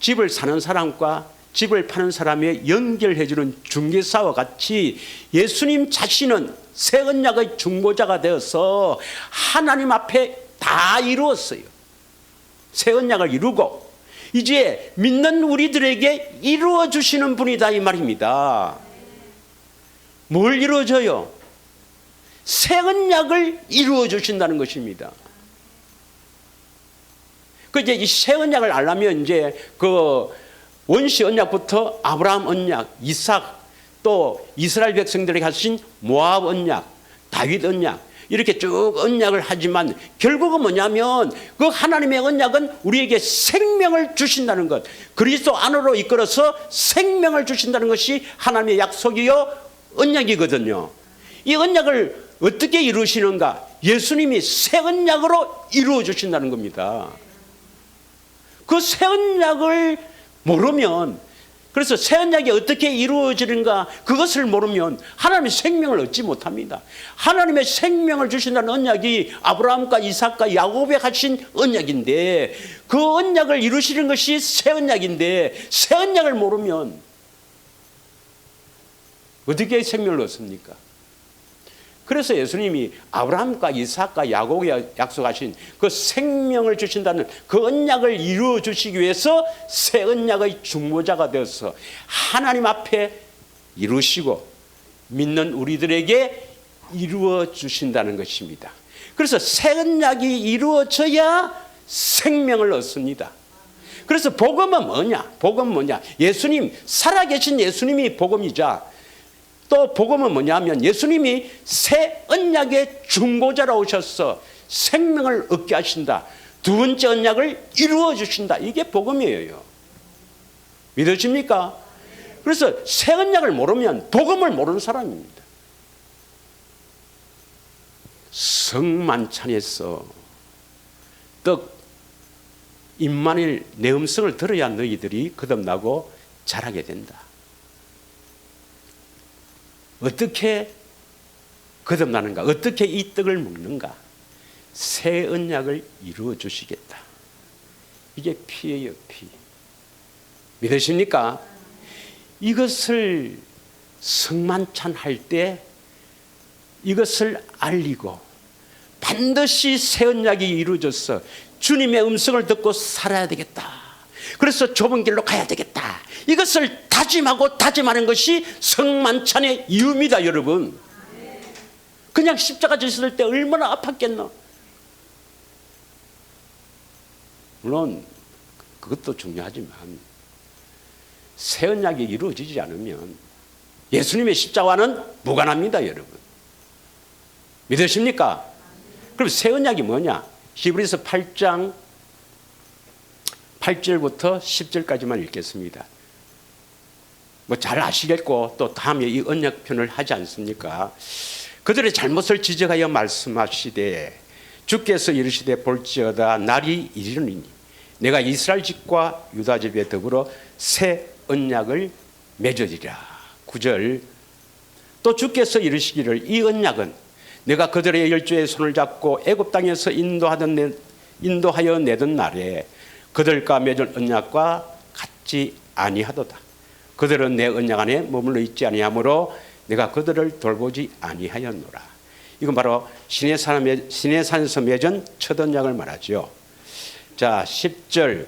S1: 집을 사는 사람과 집을 파는 사람의 연결해주는 중개사와 같이 예수님 자신은 새 언약의 중보자가 되어서 하나님 앞에 다 이루었어요. 새 언약을 이루고 이제 믿는 우리들에게 이루어 주시는 분이다 이 말입니다. 뭘 이루어줘요? 새 언약을 이루어 주신다는 것입니다. 그 이제 이 새 언약을 알려면 이제 그 원시 언약부터 아브라함 언약, 이삭, 또 이스라엘 백성들에게 하신 모압 언약, 다윗 언약 이렇게 쭉 언약을 하지만 결국은 뭐냐면 그 하나님의 언약은 우리에게 생명을 주신다는 것, 그리스도 안으로 이끌어서 생명을 주신다는 것이 하나님의 약속이요 언약이거든요. 이 언약을 어떻게 이루시는가? 예수님이 새 언약으로 이루어 주신다는 겁니다. 그 새 언약을 모르면, 그래서 새 언약이 어떻게 이루어지는가 그것을 모르면 하나님의 생명을 얻지 못합니다. 하나님의 생명을 주신다는 언약이 아브라함과 이삭과 야곱에 하신 언약인데 그 언약을 이루시는 것이 새 언약인데 새 언약을 모르면 어떻게 생명을 얻습니까? 그래서 예수님이 아브라함과 이삭과 야곱에 약속하신 그 생명을 주신다는 그 언약을 이루어 주시기 위해서 새 언약의 중보자가 되어서 하나님 앞에 이루시고 믿는 우리들에게 이루어 주신다는 것입니다. 그래서 새 언약이 이루어져야 생명을 얻습니다. 그래서 복음은 뭐냐? 복음은 뭐냐? 예수님, 살아계신 예수님이 복음이자 또 복음은 뭐냐면 예수님이 새 언약의 중보자로 오셔서 생명을 얻게 하신다. 두 번째 언약을 이루어 주신다. 이게 복음이에요. 믿으십니까? 그래서 새 언약을 모르면 복음을 모르는 사람입니다. 성만찬에서 떡 임마누엘 내 음성을 들어야 너희들이 거듭나고 자라게 된다. 어떻게 거듭나는가? 어떻게 이 떡을 먹는가? 새 언약을 이루어 주시겠다. 이게 피예요, 피. 믿으십니까? 이것을 성만찬 할 때 이것을 알리고 반드시 새 언약이 이루어져서 주님의 음성을 듣고 살아야 되겠다. 그래서 좁은 길로 가야 되겠다. 이것을 다짐하고 다짐하는 것이 성만찬의 이유입니다, 여러분. 그냥 십자가 지셨을 때 얼마나 아팠겠노. 물론 그것도 중요하지만 새 언약이 이루어지지 않으면 예수님의 십자가와는 무관합니다, 여러분. 믿으십니까? 그럼 새 언약이 뭐냐? 히브리서 8장 8절부터 10절까지만 읽겠습니다. 뭐 잘 아시겠고 또 다음에 이 언약편을 하지 않습니까? 그들의 잘못을 지적하여 말씀하시되 주께서 이르시되 볼지어다 날이 이르리니 내가 이스라엘 집과 유다 집에 더불어 새 언약을 맺으리라. 9절 또 주께서 이르시기를 이 언약은 내가 그들의 열조의 손을 잡고 애굽 땅에서 인도하여 내던 날에 그들과 맺은 언약과 같지 아니하도다. 그들은 내 언약 안에 머물러 있지 아니하므로 내가 그들을 돌보지 아니하였노라. 이건 바로 시내산에서 맺은 첫 언약을 말하죠. 자, 10절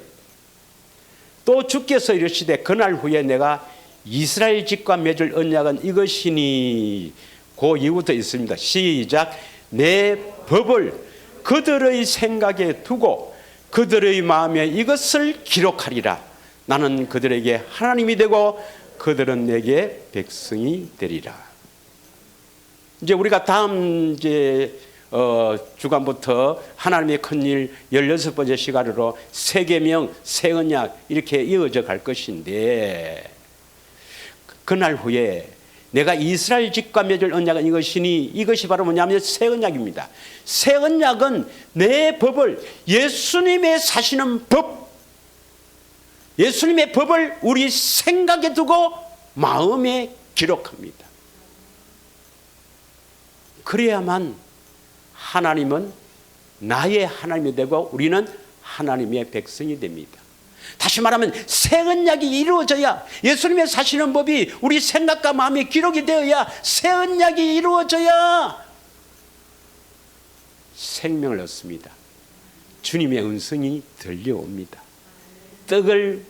S1: 또 주께서 이르시되 그날 후에 내가 이스라엘 집과 맺을 언약은 이것이니 그 이후부터 있습니다. 시작. 내 법을 그들의 생각에 두고 그들의 마음에 이것을 기록하리라. 나는 그들에게 하나님이 되고 그들은 내게 백성이 되리라. 이제 우리가 다음 주간부터 하나님의 큰일 16번째 시간으로 새 계명, 새 언약 이렇게 이어져 갈 것인데 그날 후에 내가 이스라엘 집과 맺을 언약은 이것이니 이것이 바로 뭐냐면 새 언약입니다. 새 언약은 내 법을 예수님의 사시는 법, 예수님의 법을 우리 생각에 두고 마음에 기록합니다. 그래야만 하나님은 나의 하나님이 되고 우리는 하나님의 백성이 됩니다. 다시 말하면 새 언약이 이루어져야 예수님의 사시는 법이 우리 생각과 마음에 기록이 되어야 새 언약이 이루어져야 생명을 얻습니다. 주님의 음성이 들려옵니다. 떡을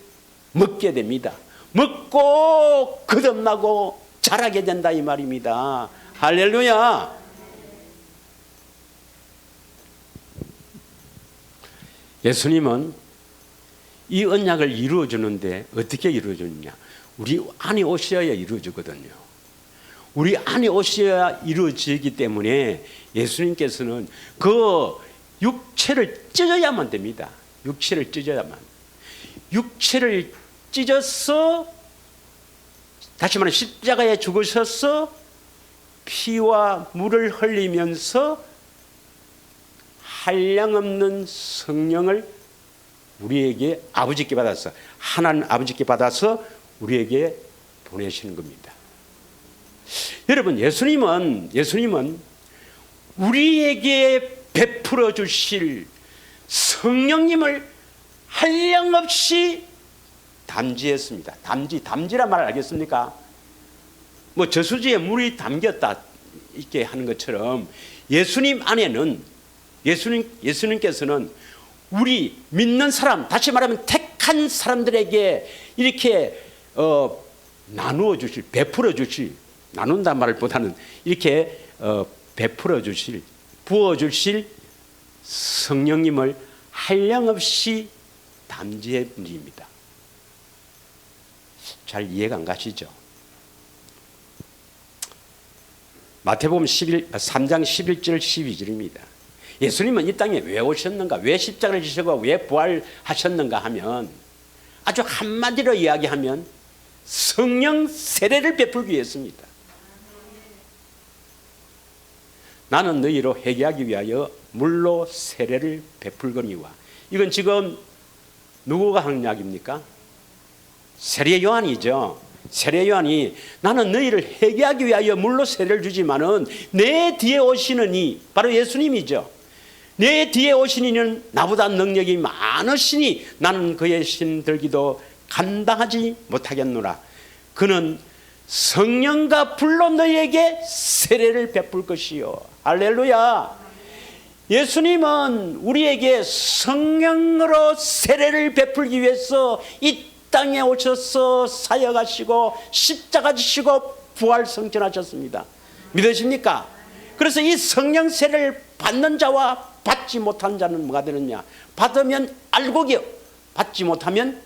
S1: 먹게 됩니다. 먹고 거듭나고 자라게 된다 이 말입니다. 할렐루야. 예수님은 이 언약을 이루어주는데 어떻게 이루어주느냐? 우리 안에 오셔야 이루어지거든요. 우리 안에 오셔야 이루어지기 때문에 예수님께서는 그 육체를 찢어야만 됩니다. 육체를 찢어야만. 육체를 찢어서 다시 말하면 십자가에 죽으셔서 피와 물을 흘리면서 한량없는 성령을 우리에게 아버지께 받아서 하나님 아버지께 받아서 우리에게 보내시는 겁니다. 여러분 예수님은 우리에게 베풀어 주실 성령님을 한량없이 담지했습니다. 담지란 말 알겠습니까? 뭐 저수지에 물이 담겼다 이렇게 하는 것처럼 예수님 안에는 예수님께서는 우리 믿는 사람, 다시 말하면 택한 사람들에게 이렇게 나누어 주실, 베풀어 주실, 나눈다 말보다는 이렇게 베풀어 주실, 부어 주실 성령님을 한량없이 담지해 드립니다. 잘 이해가 안 가시죠? 마태복음 3장 11절 12절입니다. 예수님은 이 땅에 왜 오셨는가? 왜 십자가를 지시고 왜 부활하셨는가 하면 아주 한마디로 이야기하면 성령 세례를 베풀기 위해서입니다. 나는 너희로 회개하기 위하여 물로 세례를 베풀거니와. 이건 지금 누구가 한 이야기입니까? 세례 요한이죠. 세례 요한이 나는 너희를 회개하기 위하여 물로 세례를 주지만은 내 뒤에 오시는 이 바로 예수님이죠. 내 뒤에 오신 이는 나보다 능력이 많으시니 나는 그의 신 들기도 감당하지 못하겠노라. 그는 성령과 불로 너희에게 세례를 베풀 것이요. 할렐루야. 예수님은 우리에게 성령으로 세례를 베풀기 위해서 이 땅에 오셔서 사역하시고 십자가 지시고 부활 성천하셨습니다. 믿으십니까? 그래서 이 성령 세례를 받는 자와 받지 못한 자는 뭐가 되느냐? 받으면 알곡이요, 받지 못하면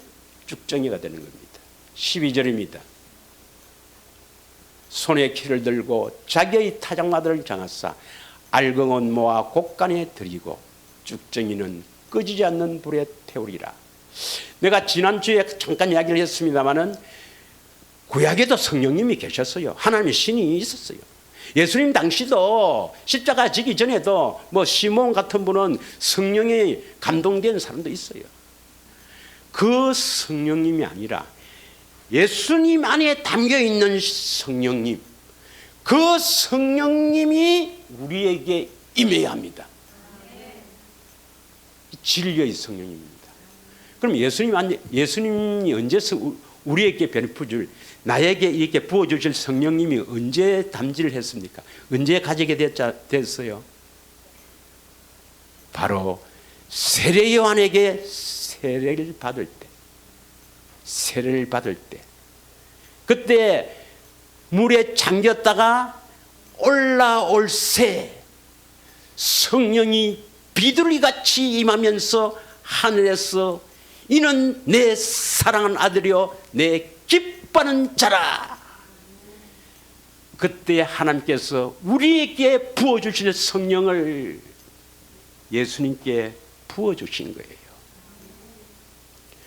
S1: 죽정이가 되는 겁니다. 12절입니다. 손에 키를 들고 자기의 타작마들을 장하사 알곡은 모아 곡간에 들이고 죽정이는 꺼지지 않는 불에 태우리라. 내가 지난주에 잠깐 이야기를 했습니다마는 구약에도 성령님이 계셨어요. 하나님의 신이 있었어요. 예수님 당시도 십자가 지기 전에도 뭐 시몬 같은 분은 성령에 감동된 사람도 있어요. 그 성령님이 아니라 예수님 안에 담겨 있는 성령님, 그 성령님이 우리에게 임해야 합니다. 진리의 성령님입니다. 그럼 예수님이 언제 우리에게 베풀 나에게 이렇게 부어주실 성령님이 언제 담지를 했습니까? 언제 가지게 됐어요? 바로 세례 요한에게 세례를 받을 때, 그때 물에 잠겼다가 올라올 새 성령이 비둘기같이 임하면서 하늘에서 이는 내 사랑하는 아들이요 내 기뻐하는 자라. 그때 하나님께서 우리에게 부어주실 성령을 예수님께 부어주신 거예요.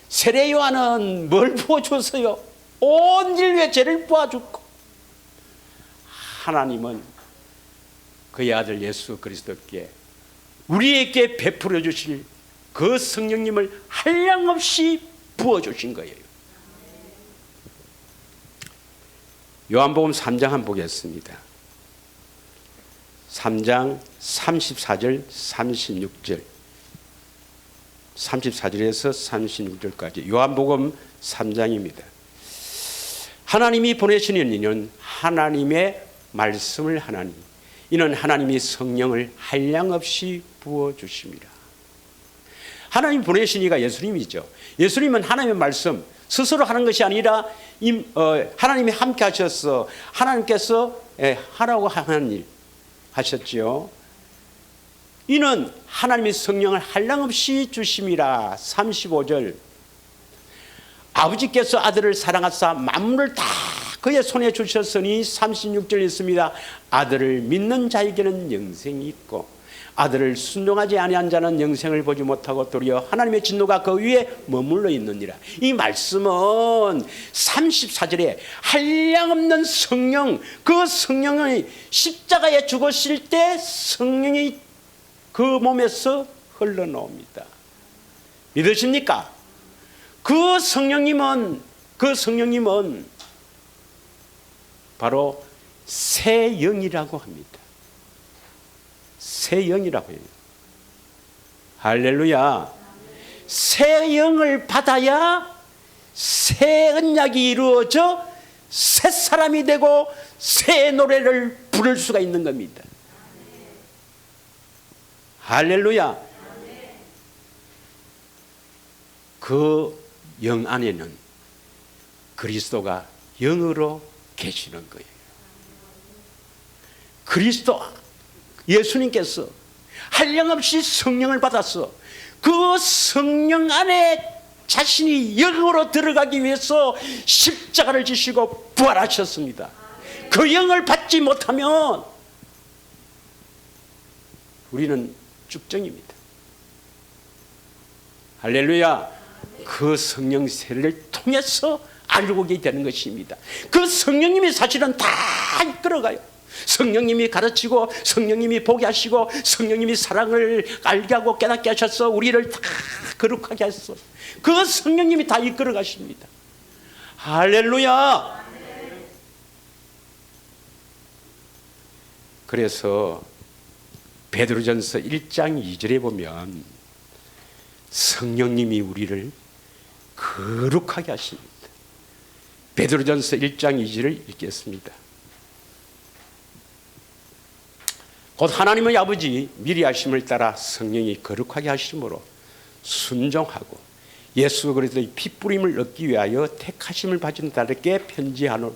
S1: 세례 요한은 뭘 부어줬어요? 온 인류의 죄를 부어줬고, 하나님은 그의 아들 예수 그리스도께 우리에게 베풀어 주실 그 성령님을 한량없이 부어주신 거예요. 요한복음 3장 한번 보겠습니다. 3장 34절 36절 34절에서 36절까지 요한복음 3장입니다. 하나님이 보내시는 이는 하나님의 말씀을 하나니 이는 하나님이 성령을 한량없이 부어주십니다. 하나님 보내신 이가 예수님이죠. 예수님은 하나님의 말씀 스스로 하는 것이 아니라 하나님이 함께 하셔서 하나님께서 하라고 하는 일 하셨지요. 이는 하나님의 성령을 한량없이 주심이라. 35절 아버지께서 아들을 사랑하사 만물을 다 그의 손에 주셨으니 36절 있습니다. 아들을 믿는 자에게는 영생이 있고 아들을 순종하지 아니한 자는 영생을 보지 못하고 도리어 하나님의 진노가 그 위에 머물러 있느니라. 이 말씀은 34절에 한량없는 성령, 그 성령을 십자가에 죽으실 때 성령이 그 몸에서 흘러나옵니다. 믿으십니까? 그 성령님은 바로 새 영이라고 합니다. 새 영이라고 해요. 할렐루야. 새 영을 받아야 새 언약이 이루어져 새 사람이 되고 새 노래를 부를 수가 있는 겁니다. 할렐루야. 그 영 안에는 그리스도가 영으로 계시는 거예요. 그리스도 예수님께서 한량없이 성령을 받아서 그 성령 안에 자신이 영으로 들어가기 위해서 십자가를 지시고 부활하셨습니다. 그 영을 받지 못하면 우리는 죽정입니다. 할렐루야. 그 성령 세례를 통해서 알고게 되는 것입니다. 그 성령님이 사실은 다 이끌어가요. 성령님이 가르치고 성령님이 보게 하시고 성령님이 사랑을 알게 하고 깨닫게 하셔서 우리를 다 거룩하게 하셔서 그 성령님이 다 이끌어 가십니다. 할렐루야. 그래서 베드로전서 1장 2절에 보면 성령님이 우리를 거룩하게 하십니다. 베드로전서 1장 2절을 읽겠습니다. 곧 하나님의 아버지 미리 하심을 따라 성령이 거룩하게 하심으로 순종하고 예수 그리스도의 피뿌림을 얻기 위하여 택하심을 받은 자들에게 편지하노니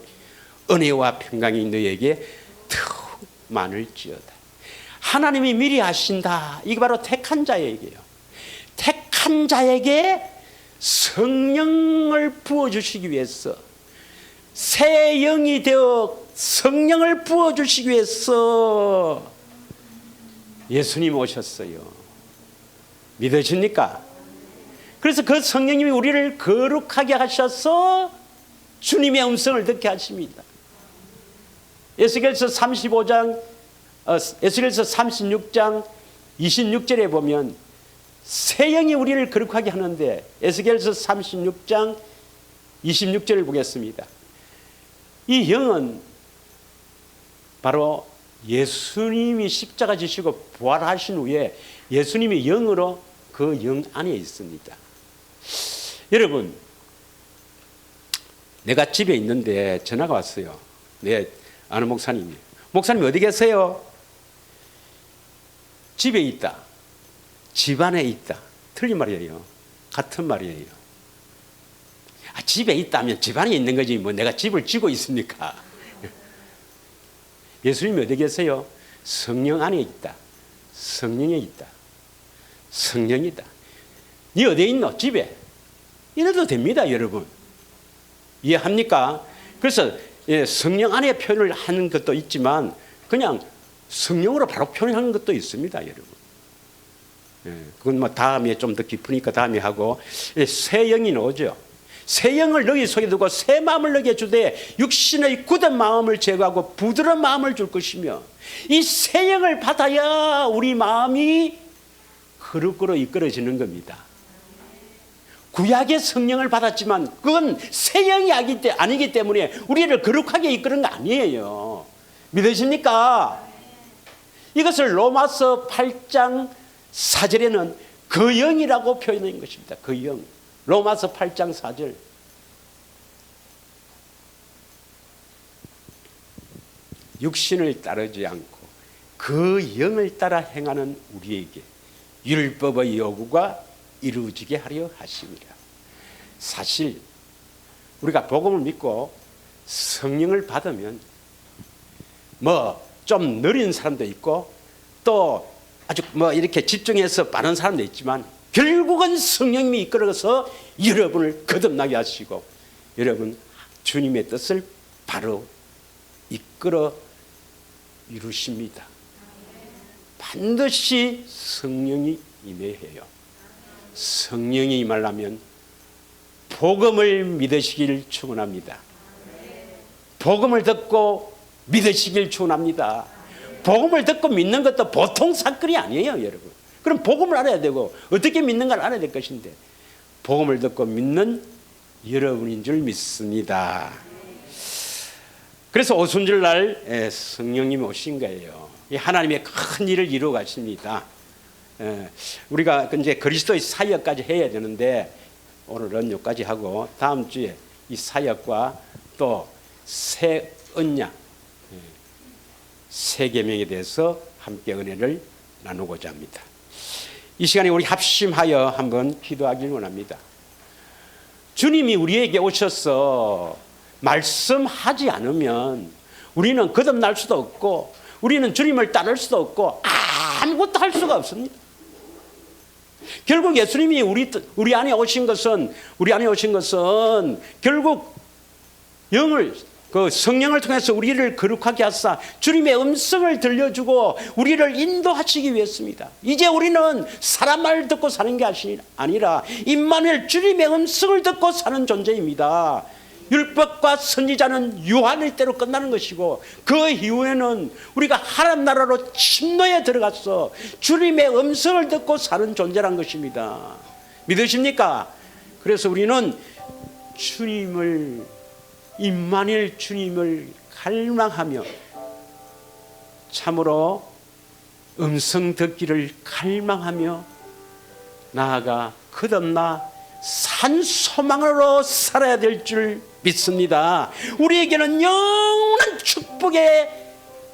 S1: 은혜와 평강이 너희에게 더 많을지어다. 하나님이 미리 하신다. 이게 바로 택한 자에게요. 택한 자에게 성령을 부어주시기 위해서 새 영이 되어 성령을 부어주시기 위해서 예수님 오셨어요. 믿으십니까? 그래서 그 성령님이 우리를 거룩하게 하셔서 주님의 음성을 듣게 하십니다. 에스겔서 36장 26절에 보면 새 영이 우리를 거룩하게 하는데, 에스겔서 36장 26절을 보겠습니다. 이 영은 바로 예수님이 십자가 지시고 부활하신 후에 예수님이 영으로 그 영 안에 있습니다. 여러분, 내가 집에 있는데 전화가 왔어요. 내 아는 목사님이. 목사님 어디 계세요? 집에 있다. 집안에 있다. 틀린 말이에요. 같은 말이에요. 집에 있다면 집안에 있는 거지 뭐 내가 집을 지고 있습니까? 예수님이 어디 계세요? 성령 안에 있다. 성령에 있다. 성령이다. 네 어디에 있노? 집에. 이래도 됩니다, 여러분. 이해합니까? 그래서 성령 안에 표현을 하는 것도 있지만 그냥 성령으로 바로 표현하는 것도 있습니다, 여러분. 그건 뭐 다음에 좀 더 깊으니까 다음에 하고, 새 영이 오죠. 새 영을 너희 속에 두고 새 마음을 너희에게 주되 육신의 굳은 마음을 제거하고 부드러운 마음을 줄 것이며, 이 새 영을 받아야 우리 마음이 거룩으로 이끌어지는 겁니다. 구약의 성령을 받았지만 그건 새 영이 아니기 때문에 우리를 거룩하게 이끄는 거 아니에요. 믿으십니까? 이것을 로마서 8장 4절에는 그 영이라고 표현한 것입니다. 그 영. 로마서 8장 4절. 육신을 따르지 않고 그 영을 따라 행하는 우리에게 율법의 요구가 이루어지게 하려 하심이라. 사실 우리가 복음을 믿고 성령을 받으면 뭐 좀 느린 사람도 있고 또 아주 뭐 이렇게 집중해서 빠른 사람도 있지만 결국은 성령님이 이끌어서 여러분을 거듭나게 하시고 여러분 주님의 뜻을 바로 이끌어 이루십니다. 반드시 성령이 임해요. 성령이 임하려면 복음을 믿으시길 축원합니다. 복음을 듣고 믿으시길 축원합니다. 복음을 듣고 믿는 것도 보통 사건이 아니에요, 여러분. 그럼 복음을 알아야 되고 어떻게 믿는 걸 알아야 될 것인데 복음을 듣고 믿는 여러분인 줄 믿습니다. 그래서 오순절날 성령님이 오신 거예요. 하나님의 큰 일을 이루어 가십니다. 우리가 이제 그리스도의 사역까지 해야 되는데 오늘은 여기까지 하고 다음 주에 이 사역과 또 새 언약, 새 계명에 대해서 함께 은혜를 나누고자 합니다. 이 시간에 우리 합심하여 한번 기도하길 원합니다. 주님이 우리에게 오셔서 말씀하지 않으면 우리는 거듭날 수도 없고 우리는 주님을 따를 수도 없고 아무것도 할 수가 없습니다. 결국 예수님이 우리 안에 오신 것은 결국 그 성령을 통해서 우리를 거룩하게 하사 주님의 음성을 들려주고 우리를 인도하시기 위해서입니다. 이제 우리는 사람 말 듣고 사는 게 아니라 임마누엘 주님의 음성을 듣고 사는 존재입니다. 율법과 선지자는 유한일 대로 끝나는 것이고 그 이후에는 우리가 하나님 나라로 침노에 들어가서 주님의 음성을 듣고 사는 존재란 것입니다. 믿으십니까? 그래서 우리는 임마누엘 주님을 갈망하며 참으로 음성 듣기를 갈망하며 나아가 거듭나 산 소망으로 살아야 될 줄 믿습니다. 우리에게는 영원한 축복의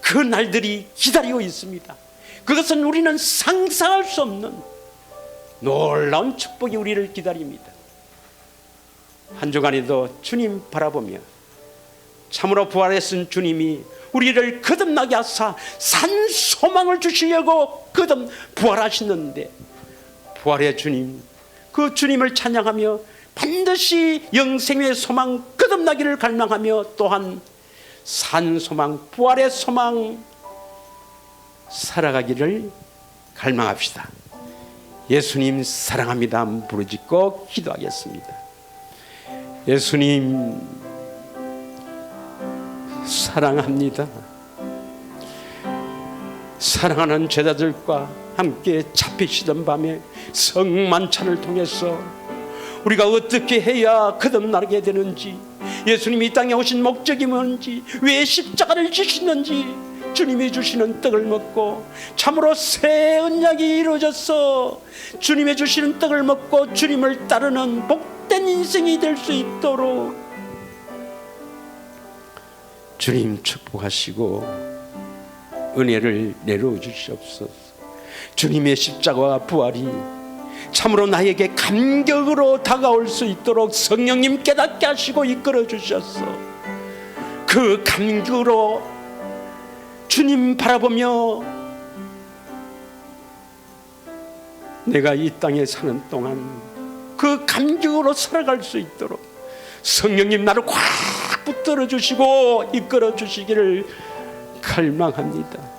S1: 그 날들이 기다리고 있습니다. 그것은 우리는 상상할 수 없는 놀라운 축복이 우리를 기다립니다. 한 주간에도 주님 바라보며 참으로 부활했은 주님이 우리를 거듭나게 하사 산 소망을 주시려고 부활하시는데 부활의 주님, 그 주님을 찬양하며 반드시 영생의 소망 거듭나기를 갈망하며 또한 산 소망, 부활의 소망 살아가기를 갈망합시다. 예수님 사랑합니다. 부르짖고 기도하겠습니다. 예수님 사랑합니다. 사랑하는 제자들과 함께 잡히시던 밤에 성만찬을 통해서 우리가 어떻게 해야 거듭나게 되는지, 예수님이 이 땅에 오신 목적이 뭔지, 왜 십자가를 지시는지, 주님이 주시는 떡을 먹고 참으로 새 언약이 이루어져서 주님이 주시는 떡을 먹고 주님을 따르는 복된 인생이 될 수 있도록 주님 축복하시고 은혜를 내려 주시옵소서. 주님의 십자가와 부활이 참으로 나에게 감격으로 다가올 수 있도록 성령님 깨닫게 하시고 이끌어 주셨어. 그 감격으로 주님 바라보며 내가 이 땅에 사는 동안 그 감격으로 살아갈 수 있도록 성령님 나를 꽉 붙들어 주시고 이끌어 주시기를 갈망합니다.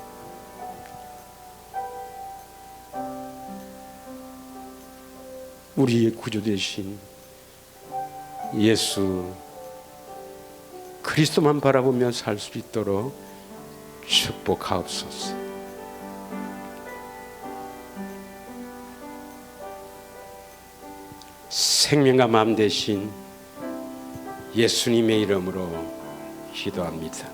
S1: 우리의 구주 되신 예수 그리스도만 바라보며 살 수 있도록 축복하옵소서. 생명과 마음 되신 예수님의 이름으로 기도합니다.